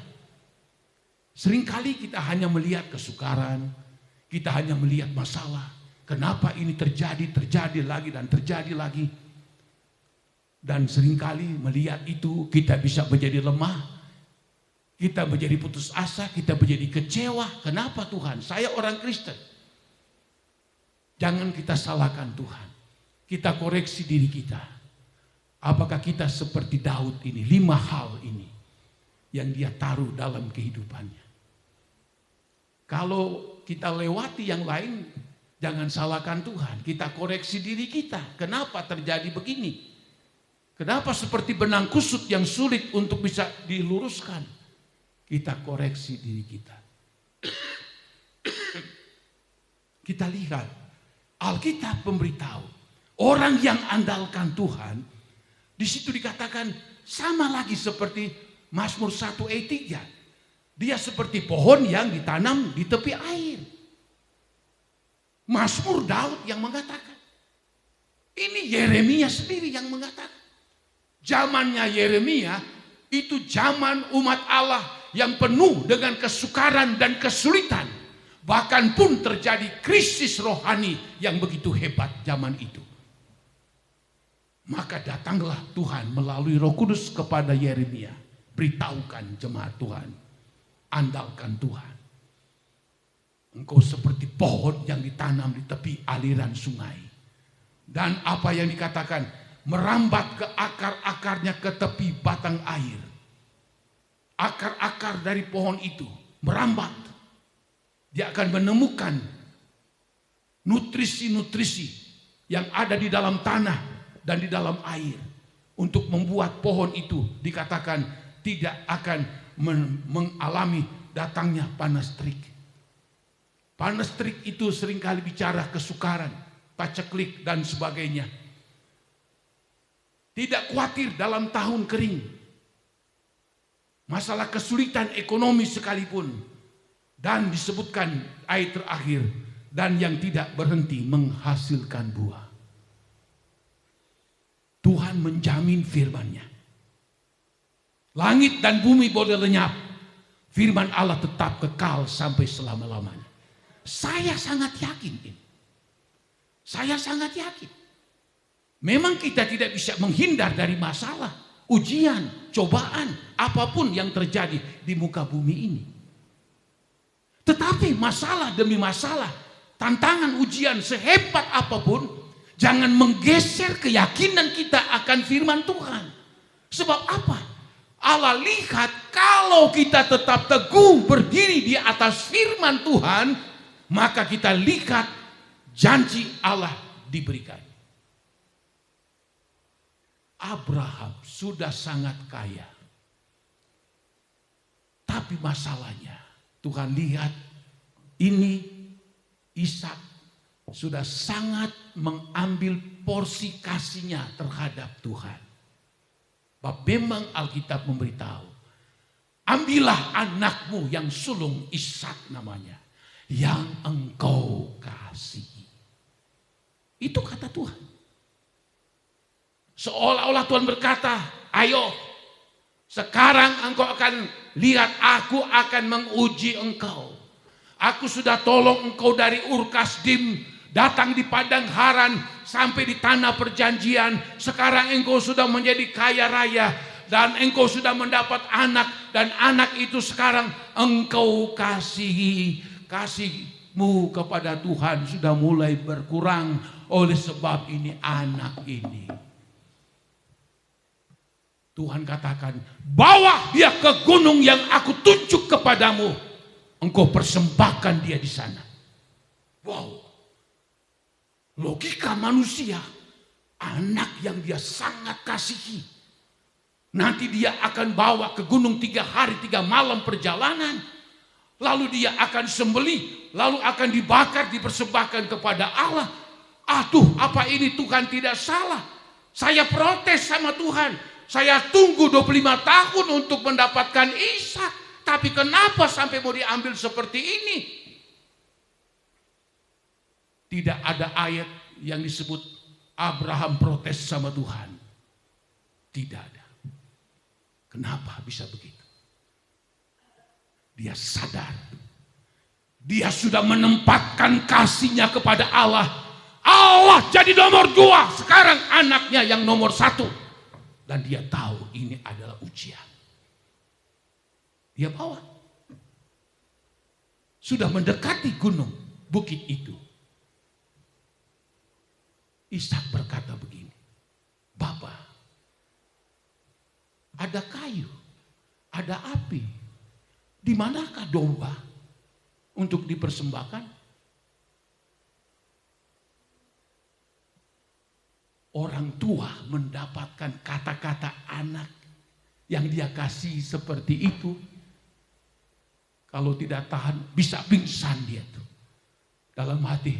Seringkali kita hanya melihat kesukaran, kita hanya melihat masalah. Kenapa ini terjadi lagi dan terjadi lagi. Dan seringkali melihat itu kita bisa menjadi lemah. Kita menjadi putus asa, kita menjadi kecewa. Kenapa Tuhan? Saya orang Kristen. Jangan kita salahkan Tuhan. Kita koreksi diri kita. Apakah kita seperti Daud ini? 5 hal ini yang dia taruh dalam kehidupannya. Kalau kita lewati yang lain, jangan salahkan Tuhan. Kita koreksi diri kita. Kenapa terjadi begini? Kenapa seperti benang kusut yang sulit untuk bisa diluruskan? Kita koreksi diri kita. Kita lihat, Alkitab memberitahu, orang yang andalkan Tuhan, di situ dikatakan sama lagi seperti Mazmur 1 ayat 3. Dia seperti pohon yang ditanam di tepi air. Mazmur Daud yang mengatakan. Ini Yeremia sendiri yang mengatakan. Zamannya Yeremia itu zaman umat Allah yang penuh dengan kesukaran dan kesulitan. Bahkan pun terjadi krisis rohani yang begitu hebat zaman itu. Maka datanglah Tuhan melalui Roh Kudus kepada Yeremia. Beritahukan jemaat Tuhan. Andalkan Tuhan. Engkau seperti pohon yang ditanam di tepi aliran sungai. Dan apa yang dikatakan? Merambat ke akar-akarnya ke tepi batang air. Akar-akar dari pohon itu merambat. Dia akan menemukan nutrisi-nutrisi yang ada di dalam tanah dan di dalam air. Untuk membuat pohon itu dikatakan tidak akan mengalami datangnya panas terik. Panas terik itu seringkali bicara kesukaran, paceklik dan sebagainya. Tidak khawatir dalam tahun kering. Masalah kesulitan ekonomi sekalipun. Dan disebutkan ayat terakhir. Dan yang tidak berhenti menghasilkan buah. Tuhan menjamin firman-Nya. Langit dan bumi boleh lenyap. Firman Allah tetap kekal sampai selama-lamanya. Saya sangat yakin ini. Saya sangat yakin. Memang kita tidak bisa menghindar dari masalah, ujian, cobaan, apapun yang terjadi di muka bumi ini. Tetapi masalah demi masalah, tantangan ujian sehebat apapun, jangan menggeser keyakinan kita akan firman Tuhan. Sebab apa? Allah lihat kalau kita tetap teguh berdiri di atas firman Tuhan, maka kita lihat janji Allah diberikan. Abraham sudah sangat kaya. Tapi masalahnya Tuhan lihat ini Ishak sudah sangat mengambil porsi kasihnya terhadap Tuhan. Bahwa memang Alkitab memberitahu, ambillah anakmu yang sulung, Ishak namanya, yang engkau kasihi. Itu kata Tuhan. Seolah-olah Tuhan berkata, ayo sekarang engkau akan lihat, aku akan menguji engkau. Aku sudah tolong engkau dari Ur Kasdim, datang di padang Haran sampai di tanah perjanjian. Sekarang engkau sudah menjadi kaya raya dan engkau sudah mendapat anak, dan anak itu sekarang engkau kasihi. Kasihmu kepada Tuhan sudah mulai berkurang oleh sebab ini anak ini. Tuhan katakan, bawa dia ke gunung yang aku tunjuk kepadamu. Engkau persembahkan dia di sana. Wow. Logika manusia, anak yang dia sangat kasihi. Nanti dia akan bawa ke gunung 3 hari 3 malam perjalanan. Lalu dia akan sembelih, lalu akan dibakar, dipersembahkan kepada Allah. Aduh, apa ini Tuhan tidak salah? Saya protes sama Tuhan. Saya tunggu 25 tahun untuk mendapatkan Ishak. Tapi kenapa sampai mau diambil seperti ini? Tidak ada ayat yang disebut Abraham protes sama Tuhan. Tidak ada. Kenapa bisa begitu? Dia sadar. Dia sudah menempatkan kasihnya kepada Allah. Allah jadi nomor 2. Sekarang anaknya yang nomor 1. Dan dia tahu ini adalah ujian. Dia bawa. Sudah mendekati gunung, bukit itu. Ishak berkata begini, Bapa, ada kayu, ada api. Di manakah domba untuk dipersembahkan? Orang tua mendapatkan kata-kata anak yang dia kasih seperti itu. Kalau tidak tahan bisa pingsan dia tuh. Dalam hati,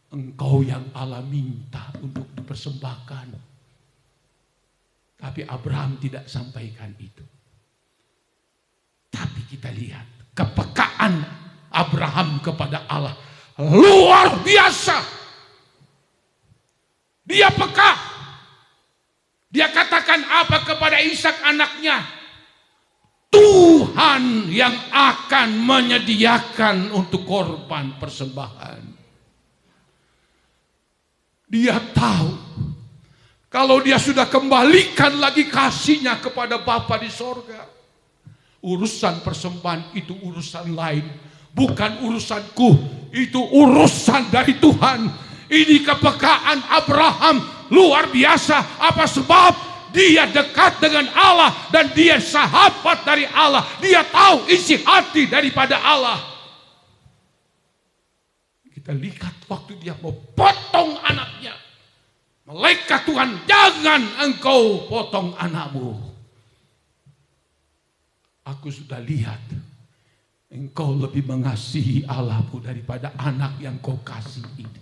engkau yang Allah minta untuk dipersembahkan. Tapi Abraham tidak sampaikan itu. Tapi kita lihat kepekaan Abraham kepada Allah luar biasa. Dia peka. Dia katakan apa kepada Ishak anaknya? Tuhan yang akan menyediakan untuk korban persembahan. Dia tahu kalau dia sudah kembalikan lagi kasihnya kepada Bapa di sorga. Urusan persembahan itu urusan lain. Bukan urusanku, itu urusan dari Tuhan. Ini kepekaan Abraham luar biasa. Apa sebab? Dia dekat dengan Allah dan dia sahabat dari Allah. Dia tahu isi hati daripada Allah. Kita lihat waktu dia mau potong anaknya. Malaikat Tuhan, jangan engkau potong anakmu. Aku sudah lihat engkau lebih mengasihi Allahmu daripada anak yang kau kasih ini.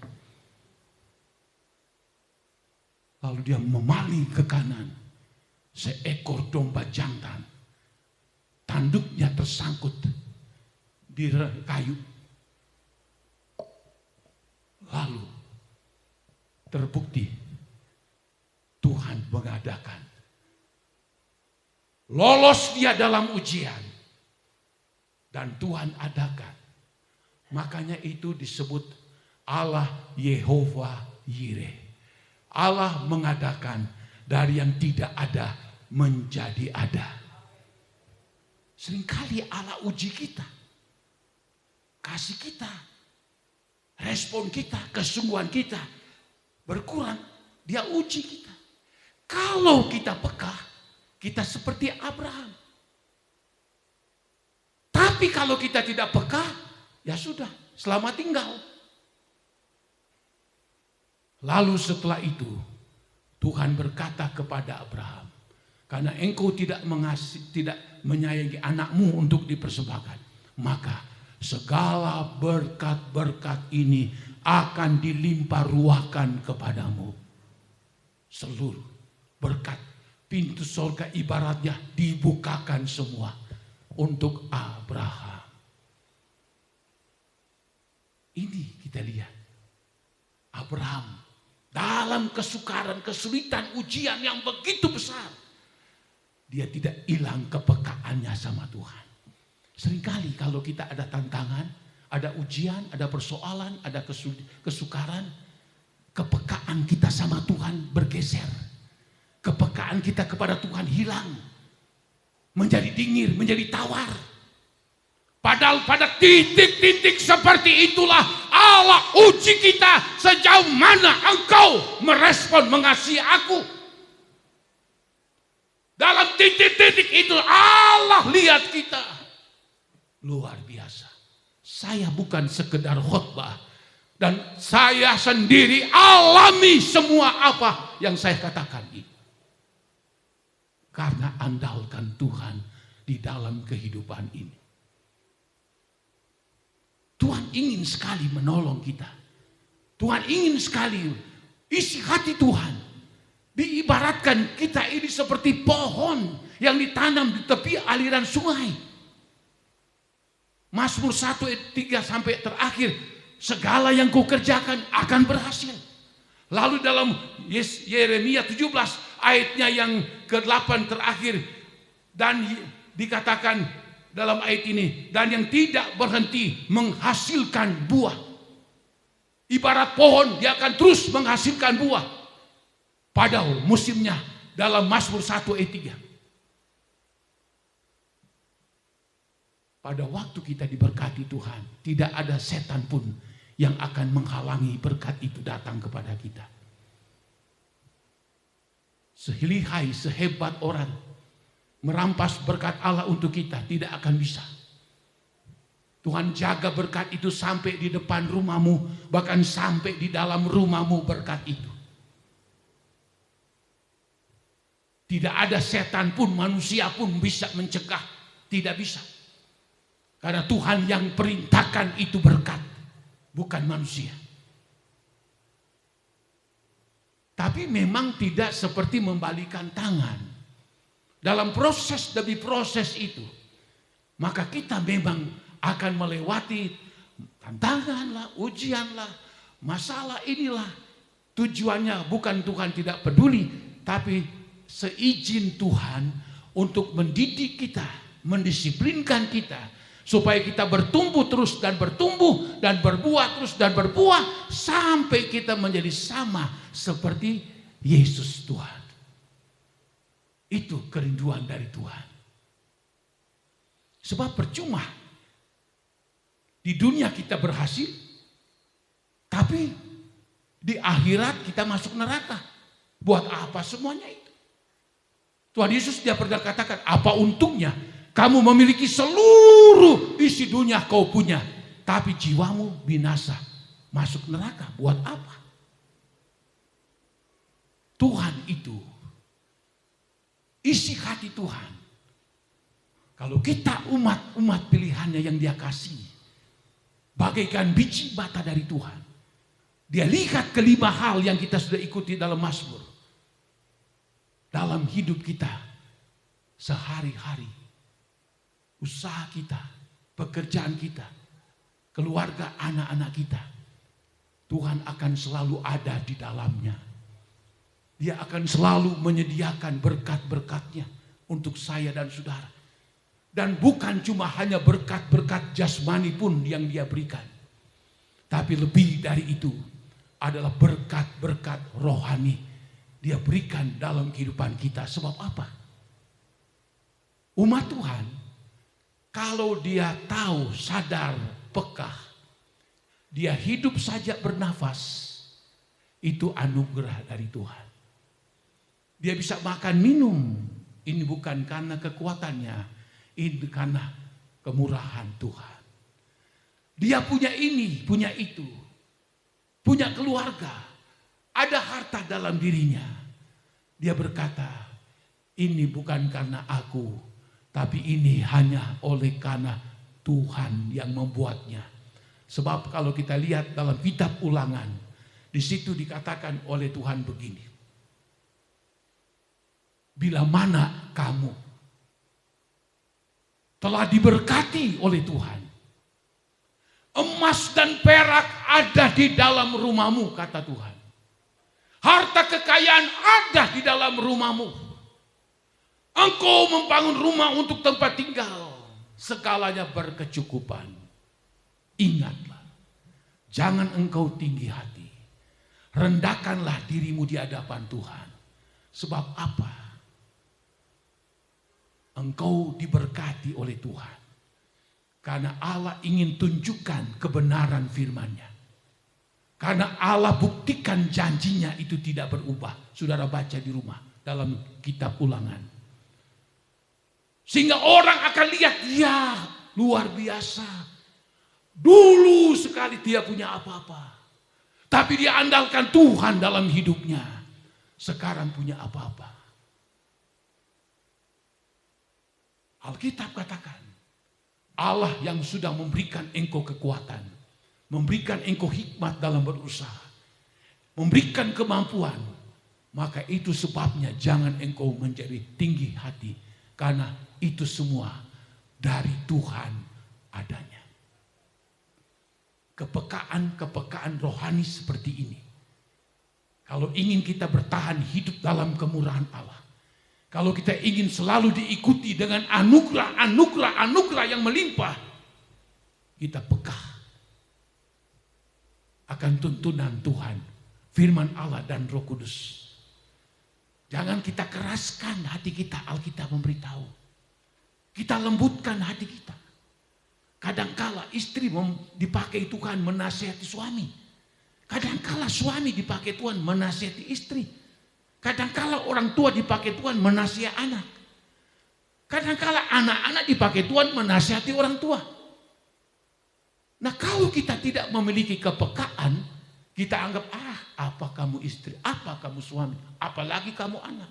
Lalu dia memaling ke kanan. Seekor domba jantan. Tanduknya tersangkut di kayu. Lalu terbukti Tuhan mengadakan. Lolos dia dalam ujian. Dan Tuhan adakan. Makanya itu disebut Allah Yehova Yireh. Allah mengadakan dari yang tidak ada menjadi ada. Seringkali Allah uji kita. Kasih kita. Respon kita, kesungguhan kita berkurang. Dia uji kita. Kalau kita peka, kita seperti Abraham. Tapi kalau kita tidak peka, ya sudah, selamat tinggal. Lalu setelah itu Tuhan berkata kepada Abraham, karena engkau tidak menyayangi anakmu untuk dipersembahkan, maka segala berkat-berkat ini akan dilimpah ruahkan kepadamu. Seluruh berkat pintu surga ibaratnya dibukakan semua untuk Abraham. Ini kita lihat Abraham dalam kesukaran, kesulitan, ujian yang begitu besar. Dia tidak hilang kepekaannya sama Tuhan. Seringkali kalau kita ada tantangan, ada ujian, ada persoalan, ada kesukaran, kepekaan kita sama Tuhan bergeser. Kepekaan kita kepada Tuhan hilang. Menjadi dingin, menjadi tawar. Padahal pada titik-titik seperti itulah Allah uji kita sejauh mana engkau merespon mengasihi aku. Dalam titik itu Allah lihat kita. Luar biasa. Saya bukan sekedar khotbah. Dan saya sendiri alami semua apa yang saya katakan ini. Karena andalkan Tuhan di dalam kehidupan ini. Tuhan ingin sekali menolong kita. Tuhan ingin sekali isi hati Tuhan. Diibaratkan kita ini seperti pohon yang ditanam di tepi aliran sungai. Mazmur 1 ayat 3 sampai terakhir. Segala yang kau kerjakan akan berhasil. Lalu dalam Yeremia 17 ayatnya yang ke-8 terakhir. Dan dikatakan dalam ayat ini. Dan yang tidak berhenti menghasilkan buah. Ibarat pohon dia akan terus menghasilkan buah. Pada musimnya dalam Mazmur 1 ayat 3. Pada waktu kita diberkati Tuhan, tidak ada setan pun yang akan menghalangi berkat itu datang kepada kita. Selihai, sehebat orang merampas berkat Allah untuk kita, tidak akan bisa. Tuhan jaga berkat itu sampai di depan rumahmu, bahkan sampai di dalam rumahmu berkat itu. Tidak ada setan pun, manusia pun bisa mencegah, tidak bisa. Karena Tuhan yang perintahkan itu berkat, bukan manusia. Tapi memang tidak seperti membalikan tangan. Dalam proses demi proses itu, maka kita memang akan melewati tantangan lah, ujian lah, masalah inilah. Tujuannya bukan Tuhan tidak peduli, tapi seizin Tuhan untuk mendidik kita, mendisiplinkan kita, supaya kita bertumbuh terus dan bertumbuh dan berbuah terus dan berbuah sampai kita menjadi sama seperti Yesus Tuhan. Itu kerinduan dari Tuhan. Sebab percuma di dunia kita berhasil, tapi di akhirat kita masuk neraka. Buat apa semuanya itu? Tuhan Yesus dia pernah katakan, apa untungnya kamu memiliki seluruh isi dunia kau punya, tapi jiwamu binasa, masuk neraka. Buat apa? Tuhan itu, isi hati Tuhan. Kalau kita umat pilihannya yang dia kasih, bagaikan biji bata dari Tuhan. Dia lihat kelima hal yang kita sudah ikuti dalam Mazmur. Dalam hidup kita sehari-hari, usaha kita, pekerjaan kita, keluarga anak-anak kita, Tuhan akan selalu ada di dalamnya. Dia akan selalu menyediakan berkat-berkatnya untuk saya dan saudara. Dan bukan cuma hanya berkat-berkat jasmani pun yang dia berikan, tapi lebih dari itu adalah berkat-berkat rohani dia berikan dalam kehidupan kita. Sebab apa? Umat Tuhan, kalau dia tahu, sadar, peka, dia hidup saja bernafas, itu anugerah dari Tuhan. Dia bisa makan minum, ini bukan karena kekuatannya, ini karena kemurahan Tuhan. Dia punya ini, punya itu, punya keluarga, ada harta dalam dirinya. Dia berkata, ini bukan karena aku, tapi ini hanya oleh karena Tuhan yang membuatnya. Sebab kalau kita lihat dalam kitab Ulangan, di situ dikatakan oleh Tuhan begini. Bila mana kamu telah diberkati oleh Tuhan, emas dan perak ada di dalam rumahmu, kata Tuhan. Harta kekayaan ada di dalam rumahmu. Engkau membangun rumah untuk tempat tinggal, segalanya berkecukupan. Ingatlah, jangan engkau tinggi hati. Rendahkanlah dirimu di hadapan Tuhan. Sebab apa? Engkau diberkati oleh Tuhan. Karena Allah ingin tunjukkan kebenaran firman-Nya. Karena Allah buktikan janjinya itu tidak berubah. Saudara baca di rumah dalam kitab Ulangan. Sehingga orang akan lihat dia luar biasa. Dulu sekali dia punya apa-apa. Tapi dia andalkan Tuhan dalam hidupnya. Sekarang punya apa-apa. Alkitab katakan, Allah yang sudah memberikan engkau kekuatan, memberikan engkau hikmat dalam berusaha, memberikan kemampuan, maka itu sebabnya jangan engkau menjadi tinggi hati, karena itu semua dari Tuhan adanya. Kepekaan rohani seperti ini, kalau ingin kita bertahan hidup dalam kemurahan Allah, kalau kita ingin selalu diikuti dengan anugerah yang melimpah, kita peka akan tuntunan Tuhan, firman Allah dan Roh Kudus. Jangan kita keraskan hati kita, Alkitab memberitahu. Kita lembutkan hati kita. Kadangkala istri dipakai Tuhan menasihati suami. Kadangkala suami dipakai Tuhan menasihati istri. Kadangkala orang tua dipakai Tuhan menasihati anak. Kadangkala anak-anak dipakai Tuhan menasihati orang tua. Nah, kalau kita tidak memiliki kepekaan, kita anggap, apa kamu istri, apa kamu suami, apalagi kamu anak.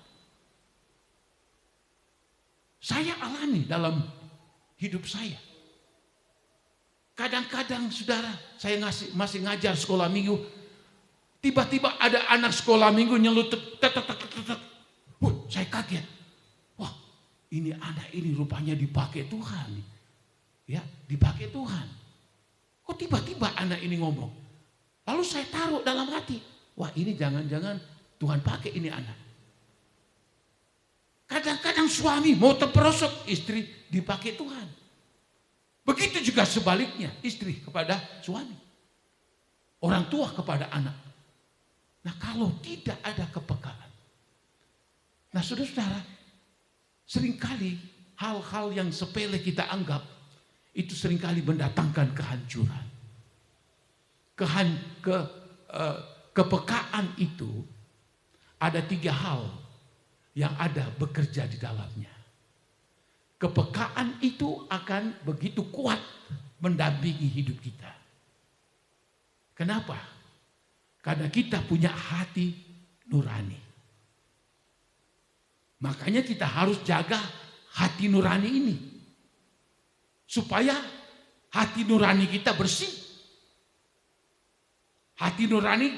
Saya alami dalam hidup saya. Kadang-kadang saudara, saya masih ngajar sekolah minggu, tiba-tiba ada anak sekolah minggu nyelutuk, saya kaget. Wah, ini anak ini rupanya dipakai Tuhan. Ya, dipakai Tuhan. Kok tiba-tiba anak ini ngomong? Lalu saya taruh dalam hati, wah ini jangan-jangan Tuhan pakai ini anak. Kadang-kadang suami mau terperosok, istri dipakai Tuhan. Begitu juga sebaliknya, istri kepada suami. Orang tua kepada anak. Nah, kalau tidak ada kepekaan. Nah, saudara-saudara, seringkali hal-hal yang sepele kita anggap, itu seringkali mendatangkan kehancuran. Kepekaan itu ada 3 hal yang ada bekerja di dalamnya. Kepekaan itu akan begitu kuat mendampingi hidup kita. Kenapa? Karena kita punya hati nurani. Makanya kita harus jaga hati nurani ini. Supaya hati nurani kita bersih. Hati nurani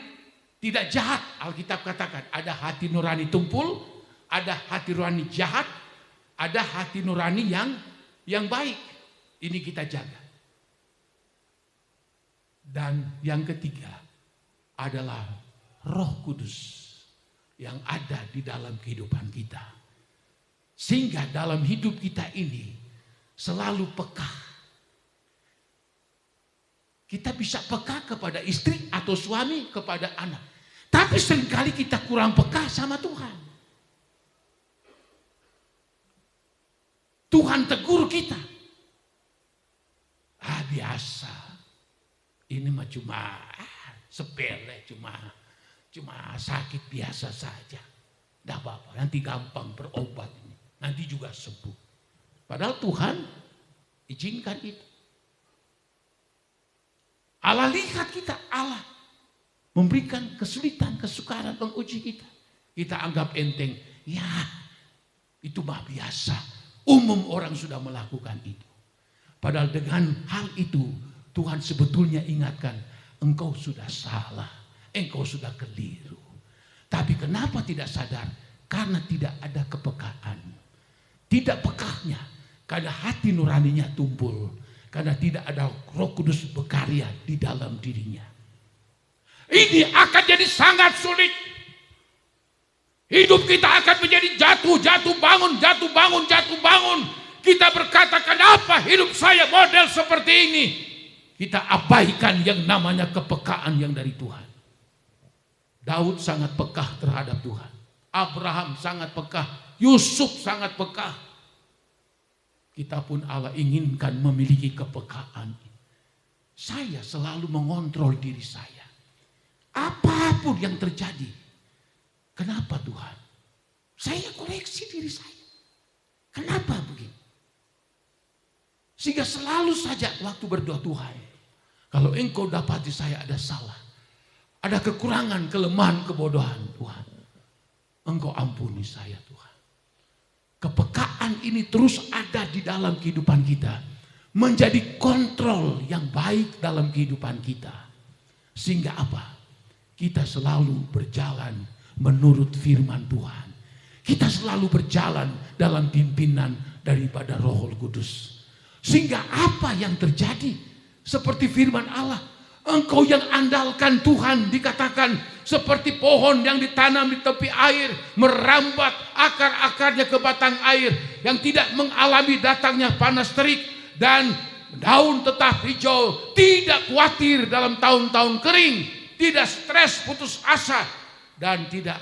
tidak jahat. Alkitab katakan ada hati nurani tumpul, ada hati nurani jahat, ada hati nurani yang baik. Ini kita jaga. Dan yang ketiga adalah Roh Kudus yang ada di dalam kehidupan kita. Sehingga dalam hidup kita ini selalu peka. Kita bisa peka kepada istri atau suami, kepada anak. Tapi seringkali kita kurang peka sama Tuhan. Tuhan tegur kita. Biasa. Ini mah cuma sepele, cuma sakit biasa saja. Tidak apa-apa, nanti gampang berobat ini. Nanti juga sembuh. Padahal Tuhan izinkan itu. Allah lihat kita, Allah memberikan kesulitan, kesukaran, menguji kita. Kita anggap enteng, ya itu mah biasa. Umum orang sudah melakukan itu. Padahal dengan hal itu Tuhan sebetulnya ingatkan, engkau sudah salah, engkau sudah keliru. Tapi kenapa tidak sadar? Karena tidak ada kepekaan. Tidak pekahnya, karena hati nuraninya tumpul. Karena tidak ada Roh Kudus berkarya di dalam dirinya. Ini akan jadi sangat sulit. Hidup kita akan menjadi jatuh bangun. Kita berkata, kenapa hidup saya model seperti ini? Kita abaikan yang namanya kepekaan yang dari Tuhan. Daud sangat peka terhadap Tuhan. Abraham sangat peka. Yusuf sangat peka. Kita pun Allah inginkan memiliki kepekaan. Saya selalu mengontrol diri saya. Apapun yang terjadi. Kenapa Tuhan? Saya koreksi diri saya. Kenapa begini? Sehingga selalu saja waktu berdoa, Tuhan, kalau Engkau dapati saya ada salah, ada kekurangan, kelemahan, kebodohan, Tuhan, Engkau ampuni saya, Tuhan. Kepekaan ini terus ada di dalam kehidupan kita, menjadi kontrol yang baik dalam kehidupan kita. Sehingga apa? Kita selalu berjalan menurut firman Tuhan. Kita selalu berjalan dalam pimpinan daripada Roh Kudus. Sehingga apa yang terjadi? Seperti firman Allah, engkau yang andalkan Tuhan, dikatakan seperti pohon yang ditanam di tepi air, merambat akar-akarnya ke batang air, yang tidak mengalami datangnya panas terik, dan daun tetap hijau, tidak khawatir dalam tahun-tahun kering, tidak stres putus asa, dan tidak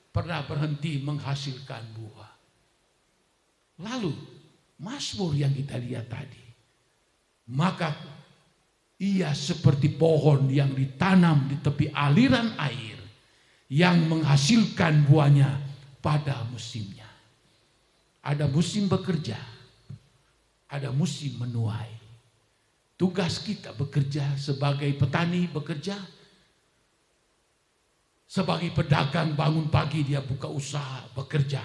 pernah berhenti menghasilkan buah. Lalu Mazmur yang kita lihat tadi, maka ia seperti pohon yang ditanam di tepi aliran air, yang menghasilkan buahnya pada musimnya. Ada musim bekerja, ada musim menuai. Tugas kita bekerja sebagai petani, bekerja sebagai pedagang, bangun pagi dia buka usaha, bekerja.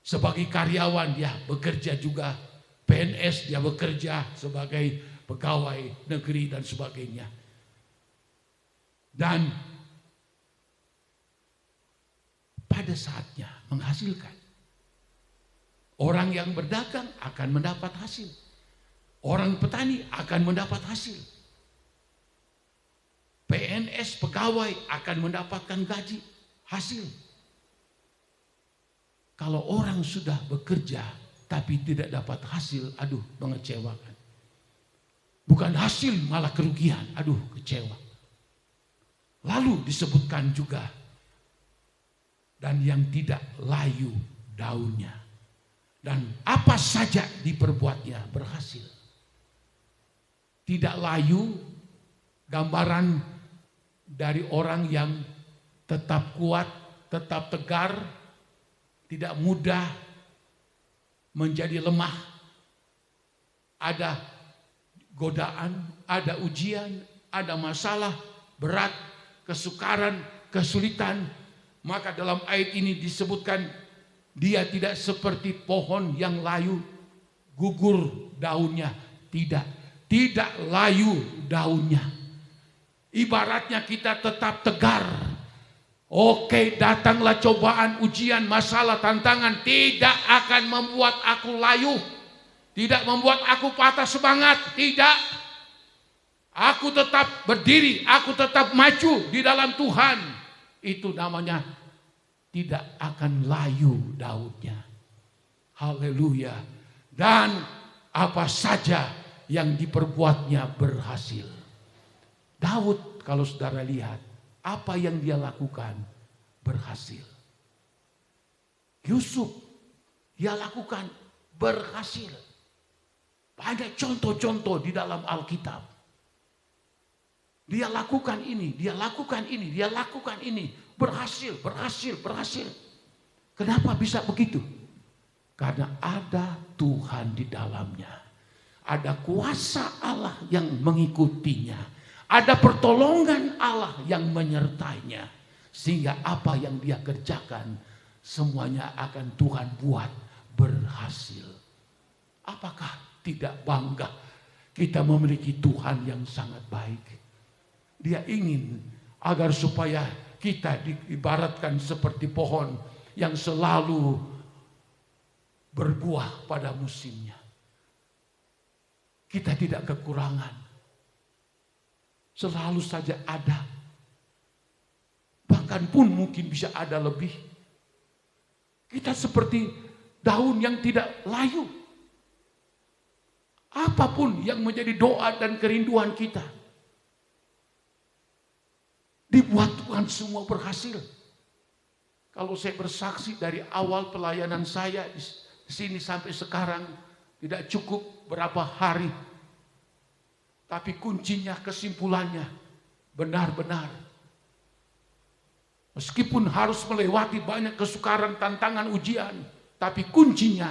Sebagai karyawan dia bekerja juga, PNS dia bekerja sebagai pegawai negeri dan sebagainya. Dan pada saatnya menghasilkan. Orang yang berdagang akan mendapat hasil. Orang petani akan mendapat hasil. PNS pegawai akan mendapatkan gaji, hasil. Kalau orang sudah bekerja tapi tidak dapat hasil, aduh mengecewakan. Bukan hasil malah kerugian, aduh kecewa. Lalu disebutkan juga, dan yang tidak layu daunnya, dan apa saja diperbuatnya berhasil. Tidak layu, gambaran dari orang yang tetap kuat, tetap tegar, tidak mudah menjadi lemah. Ada godaan, ada ujian, ada masalah berat, kesukaran, kesulitan. Maka dalam ayat ini disebutkan dia tidak seperti pohon yang layu, gugur daunnya. Tidak layu daunnya. Ibaratnya kita tetap tegar. Oke, datanglah cobaan, ujian, masalah, tantangan, tidak akan membuat aku layu. Tidak membuat aku patah semangat, tidak. Aku tetap berdiri, aku tetap maju di dalam Tuhan. Itu namanya tidak akan layu daunnya. Haleluya. Dan apa saja yang diperbuatnya berhasil. Daud, kalau saudara lihat, apa yang dia lakukan berhasil. Yusuf, dia lakukan berhasil. Banyak contoh-contoh di dalam Alkitab. Dia lakukan ini, dia lakukan ini, dia lakukan ini. Berhasil. Kenapa bisa begitu? Karena ada Tuhan di dalamnya. Ada kuasa Allah yang mengikutinya. Ada pertolongan Allah yang menyertainya. Sehingga apa yang dia kerjakan, semuanya akan Tuhan buat berhasil. Apakah tidak bangga kita memiliki Tuhan yang sangat baik? Dia ingin agar supaya kita diibaratkan seperti pohon yang selalu berbuah pada musimnya. Kita tidak kekurangan. Selalu saja ada. Bahkan pun mungkin bisa ada lebih. Kita seperti daun yang tidak layu. Apapun yang menjadi doa dan kerinduan kita, dibuat Tuhan semua berhasil. Kalau saya bersaksi dari awal pelayanan saya di sini sampai sekarang, tidak cukup berapa hari. Tapi kuncinya, kesimpulannya benar-benar. Meskipun harus melewati banyak kesukaran, tantangan, ujian. Tapi kuncinya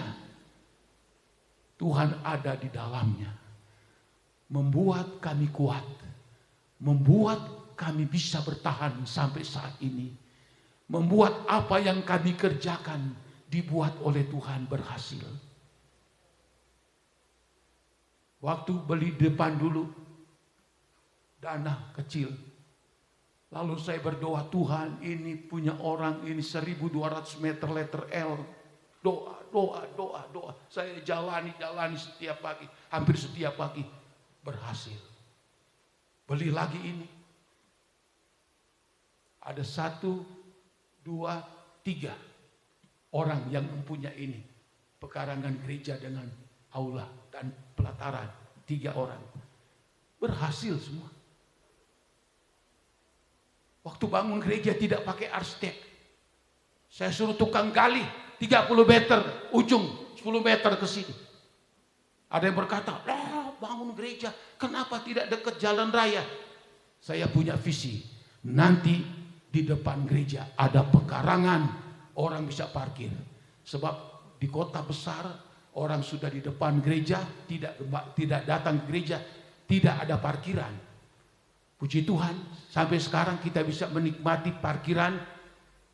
Tuhan ada di dalamnya. Membuat kami kuat. Membuat kami bisa bertahan sampai saat ini. Membuat apa yang kami kerjakan dibuat oleh Tuhan berhasil. Waktu beli depan dulu, dana kecil. Lalu saya berdoa, Tuhan ini punya orang ini 1200 meter letter L. Doa. Saya jalani setiap pagi. Hampir setiap pagi berhasil. Beli lagi ini. Ada 1, 2, 3 orang yang mempunyai ini. Pekarangan gereja dengan aula dan pelataran. 3 orang. Berhasil semua. Waktu bangun gereja tidak pakai arsitek. Saya suruh tukang gali 30 meter ujung, 10 meter ke sini. Ada yang berkata, bangun gereja, kenapa tidak dekat jalan raya? Saya punya visi, nanti di depan gereja ada pekarangan, orang bisa parkir. Sebab di kota besar, orang sudah di depan gereja, tidak datang ke gereja, tidak ada parkiran. Puji Tuhan, sampai sekarang kita bisa menikmati parkiran.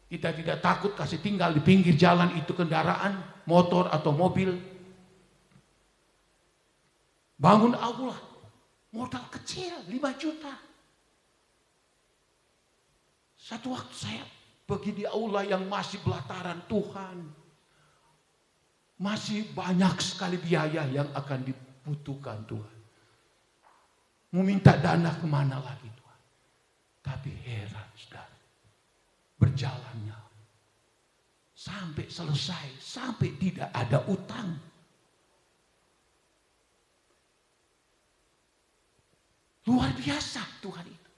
Kita tidak takut kasih tinggal di pinggir jalan itu kendaraan, motor atau mobil. Bangun aula, modal kecil 5 juta. Satu waktu saya pergi di aula yang masih belataran, Tuhan. Masih banyak sekali biaya yang akan dibutuhkan Tuhan. Mau minta dana kemana lagi Tuhan. Tapi heran saudara. Berjalannya sampai selesai, sampai tidak ada utang. Luar biasa Tuhan itu.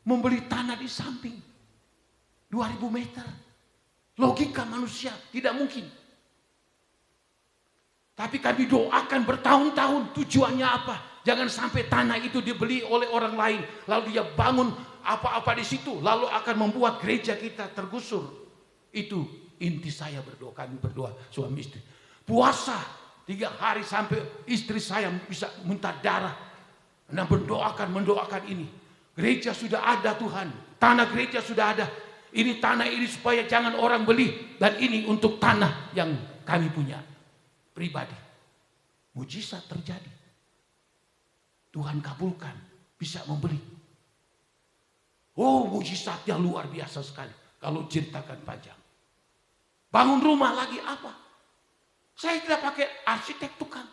Membeli tanah di samping 2000 meter. Logika manusia tidak mungkin. Tapi kami doakan bertahun-tahun, tujuannya apa? Jangan sampai tanah itu dibeli oleh orang lain, lalu dia bangun apa-apa di situ, lalu akan membuat gereja kita tergusur. Itu inti saya berdoa, kami berdoa suami istri. Puasa 3 hari sampai istri saya bisa muntah darah. Dan mendoakan ini. Gereja sudah ada Tuhan, tanah gereja sudah ada. Ini tanah ini supaya jangan orang beli, dan ini untuk tanah yang kami punya pribadi. Mujizat terjadi. Tuhan kabulkan, bisa membeli. Oh, mujizatnya luar biasa sekali. Kalau ceritakan panjang. Bangun rumah lagi apa? Saya tidak pakai arsitek tukang.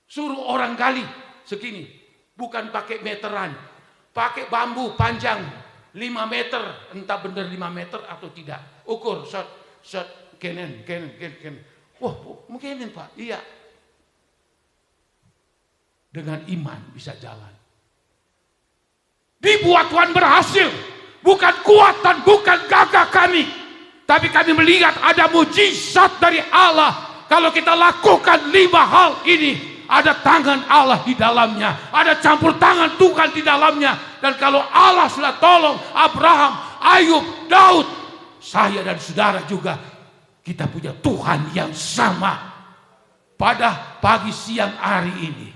Suruh orang gali segini. Bukan pakai meteran. Pakai bambu panjang 5 meter. Entah benar 5 meter atau tidak. Ukur, shot, kenen. Wah, mungkin Pak. Iya. Dengan iman bisa jalan. Dibuat Tuhan berhasil. Bukan kuatan, bukan gagah kami. Tapi kami melihat ada mujizat dari Allah. Kalau kita lakukan 5 hal ini, ada tangan Allah di dalamnya. Ada campur tangan Tuhan di dalamnya. Dan kalau Allah sudah tolong Abraham, Ayub, Daud, saya dan saudara juga, kita punya Tuhan yang sama pada pagi siang hari ini.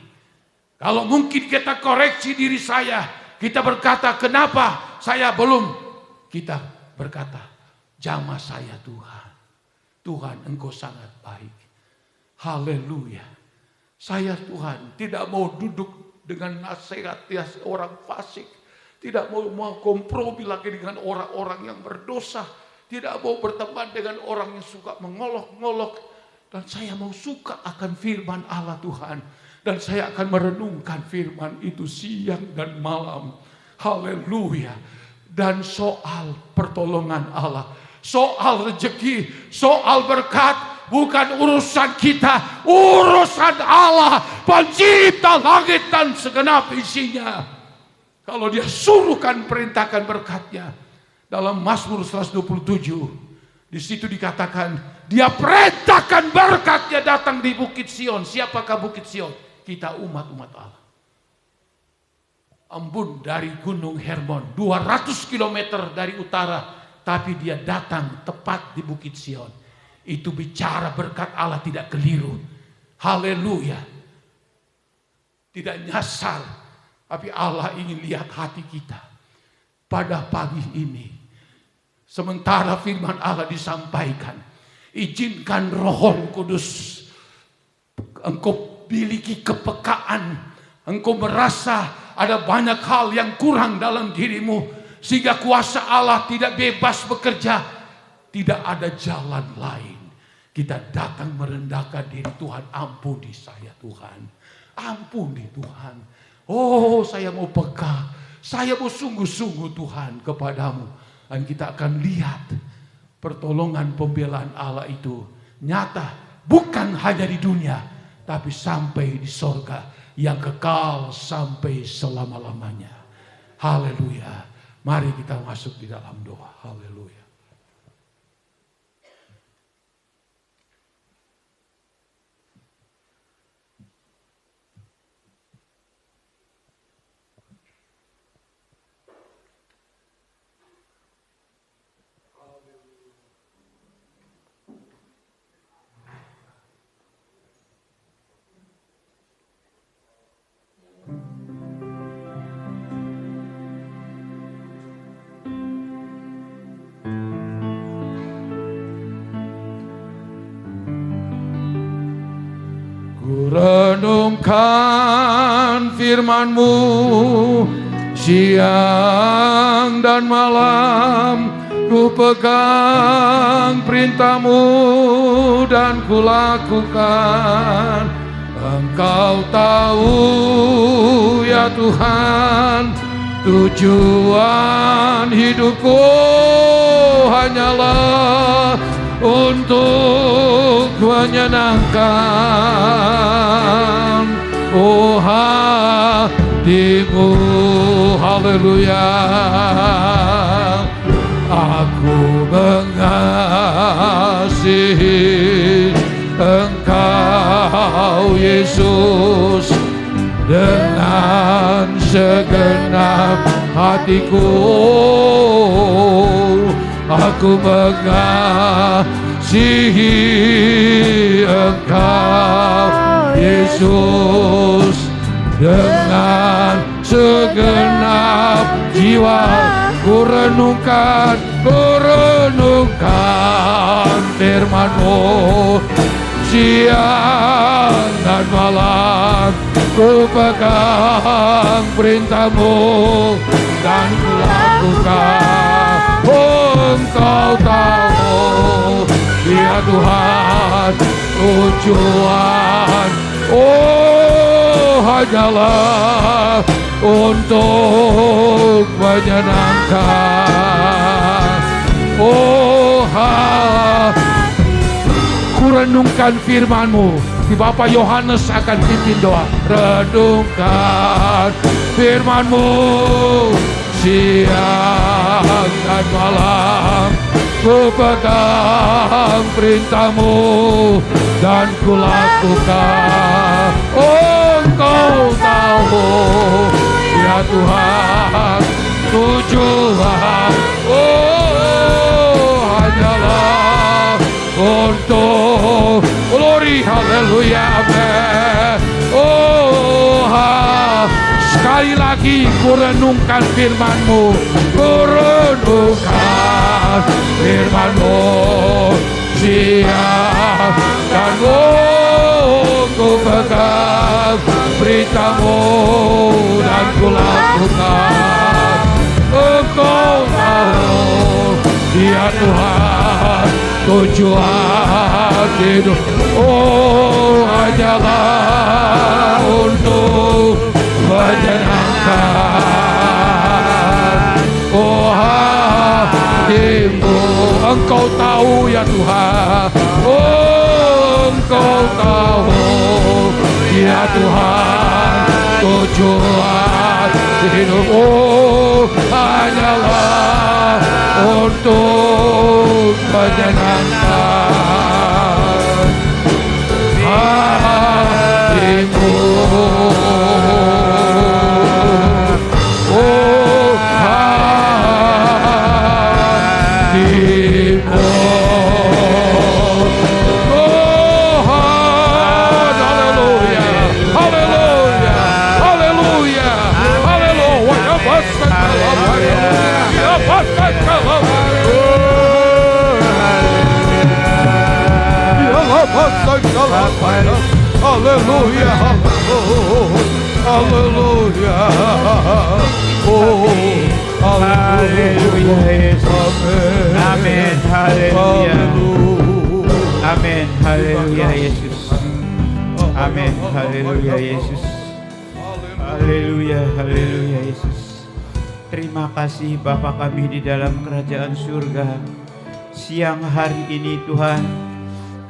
Kalau mungkin kita koreksi diri saya, kita berkata, kenapa saya belum? Kita berkata, jamah saya Tuhan. Tuhan, Engkau sangat baik. Haleluya. Saya Tuhan tidak mau duduk dengan nasihat orang fasik. Tidak mau kompromi lagi dengan orang-orang yang berdosa. Tidak mau berteman dengan orang yang suka mengolok-ngolok. Dan saya mau suka akan firman Allah Tuhan. Dan saya akan merenungkan firman itu siang dan malam. Haleluya. Dan soal pertolongan Allah. Soal rezeki. Soal berkat. Bukan urusan kita. Urusan Allah. Pencipta langit dan segenap isinya. Kalau dia suruhkan perintahkan berkatnya. Dalam Mazmur 127. Di situ dikatakan. Dia perintahkan berkatnya datang di Bukit Sion. Siapakah Bukit Sion? Kita umat-umat Allah. Embun dari Gunung Hermon. 200 km dari utara. Tapi dia datang tepat di Bukit Sion. itu bicara berkat Allah tidak keliru. Haleluya. Tidak nyasar, tapi Allah ingin lihat hati kita. Pada pagi ini, sementara firman Allah disampaikan, izinkan Roh Kudus, engkau miliki kepekaan, engkau merasa ada banyak hal yang kurang dalam dirimu, sehingga kuasa Allah tidak bebas bekerja. Tidak ada jalan lain. Kita datang merendahkan diri. Tuhan, ampuni saya Tuhan. Ampuni Tuhan. Oh, saya mau peka. Saya mau sungguh-sungguh Tuhan kepadamu. Dan kita akan lihat pertolongan pembelaan Allah itu nyata. Bukan hanya di dunia, tapi sampai di sorga yang kekal sampai selama-lamanya. Haleluya. Mari kita masuk di dalam doa. Haleluya. Renungkan firman-Mu siang dan malam, ku pegang perintah-Mu dan ku lakukan. Engkau tahu ya Tuhan, tujuan hidupku hanyalah untuk menyenangkan hati-Mu. Haleluya. Aku mengasihi Engkau Yesus dengan segenap hatiku. Aku mengasihi Engkau Yesus dengan segenap jiwa. Ku renungkan firman-Mu siang dan malam, ku pegang perintah-Mu dan ku lakukan. Engkau tahu ya Tuhan, tujuan hanyalah untuk menyenangkan. Ku renungkan firman-Mu. Di Bapak Yohanes akan pimpin doa. Renungkan firman-Mu siang dan malam, ku pegang perintah-Mu dan ku lakukan. Engkau tahu ya Tuhan, tujuan hanyalah untuk glory. Haleluya, amin. Sekali lagi ku renungkan firman-Mu, ku renungkan firman-Mu siang dan ku pegang berita-Mu dan ku lakukan. Engkau tahu ya Tuhan, tujuan hidup hanyalah untuk menyenangkan hati-Mu. Engkau tahu ya Tuhan, Engkau tahu ya Tuhan, tujuan hidupku hanyalah untuk menyenangkan hati-Mu. Haleluya, haleluya. Oh, Haleluya Yesus. Amin. Haleluya. Amin. Haleluya Yesus. Amin. Haleluya Yesus. Haleluya. Haleluya Yesus. Terima kasih Bapa kami di dalam kerajaan surga. Siang hari ini Tuhan,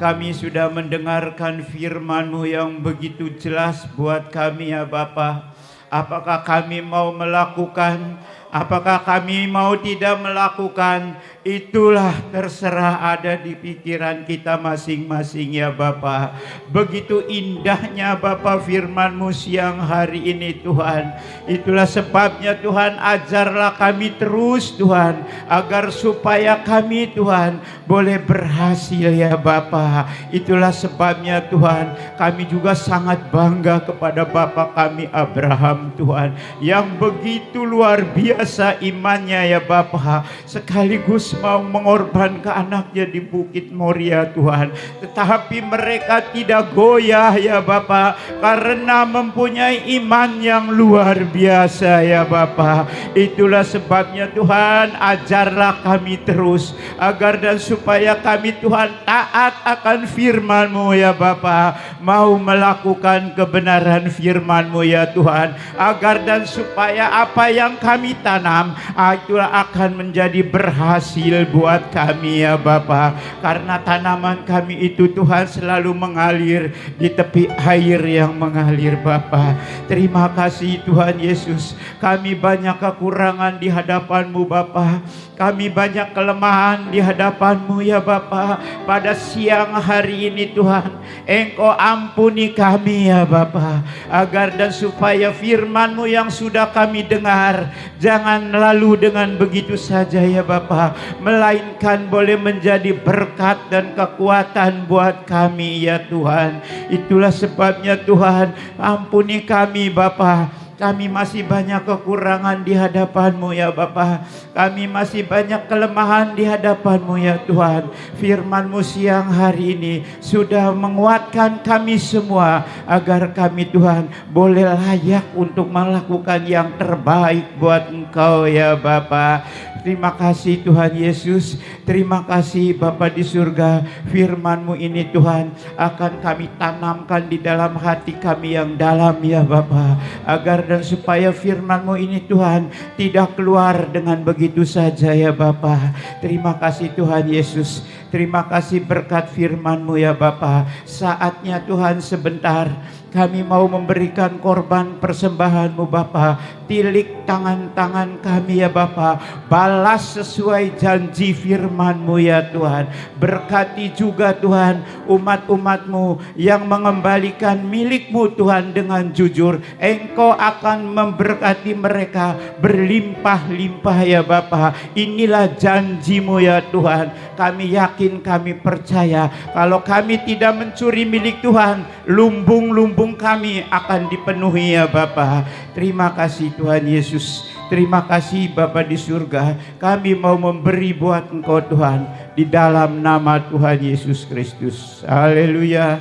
kami sudah mendengarkan firman-Mu yang begitu jelas buat kami ya Bapa. Apakah kami mau melakukan, apakah kami mau tidak melakukan, itulah terserah ada di pikiran kita masing-masing ya Bapa. Begitu indahnya Bapa firman-Mu siang hari ini Tuhan. Itulah sebabnya Tuhan, ajarlah kami terus Tuhan, agar supaya kami Tuhan boleh berhasil ya Bapa. Itulah sebabnya Tuhan, kami juga sangat bangga kepada Bapa kami Abraham Tuhan, yang begitu luar biasa imannya ya Bapa, sekaligus mau mengorbankan anaknya di Bukit Moria Tuhan. Tetapi mereka tidak goyah ya Bapa, karena mempunyai iman yang luar biasa ya Bapa. Itulah sebabnya Tuhan, ajarlah kami terus, agar dan supaya kami Tuhan taat akan firman-Mu ya Bapa, mau melakukan kebenaran firman-Mu ya Tuhan, agar dan supaya apa yang kami tanam itulah akan menjadi berhasil buat kami ya Bapa. Karena tanaman kami itu Tuhan selalu mengalir di tepi air yang mengalir Bapa. Terima kasih Tuhan Yesus. Kami banyak kekurangan di hadapan-Mu Bapa. Kami banyak kelemahan di hadapan-Mu ya Bapa. Pada siang hari ini Tuhan, Engkau ampuni kami ya Bapa, agar dan supaya firman-Mu yang sudah kami dengar jangan lalu dengan begitu saja ya Bapa, melainkan boleh menjadi berkat dan kekuatan buat kami ya Tuhan. Itulah sebabnya Tuhan, ampuni kami Bapa. Kami masih banyak kekurangan di hadapan-Mu ya Bapa. Kami masih banyak kelemahan di hadapan-Mu ya Tuhan. Firman-Mu siang hari ini sudah menguatkan kami semua, agar kami Tuhan boleh layak untuk melakukan yang terbaik buat Engkau ya Bapa. Terima kasih Tuhan Yesus. Terima kasih Bapa di surga. Firman-Mu ini Tuhan akan kami tanamkan di dalam hati kami yang dalam ya Bapa, agar dan supaya firman-Mu ini Tuhan tidak keluar dengan begitu saja ya Bapa. Terima kasih Tuhan Yesus. Terima kasih berkat firman-Mu ya Bapa. Saatnya Tuhan sebentar kami mau memberikan korban persembahan-Mu Bapa. Tilik tangan-tangan kami ya Bapa. Balas sesuai janji firman-Mu ya Tuhan. Berkati juga Tuhan umat-umat-Mu yang mengembalikan milik-Mu Tuhan dengan jujur. Engkau akan memberkati mereka berlimpah-limpah ya Bapa. Inilah janji-Mu ya Tuhan. Kami yakin, kami percaya, kalau kami tidak mencuri milik Tuhan, lumbung-lumbung kami akan dipenuhi ya Bapa. Terima kasih Tuhan Yesus. Terima kasih Bapa di surga. Kami mau memberi buat Engkau Tuhan, di dalam nama Tuhan Yesus Kristus. Haleluya.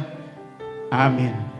Amin.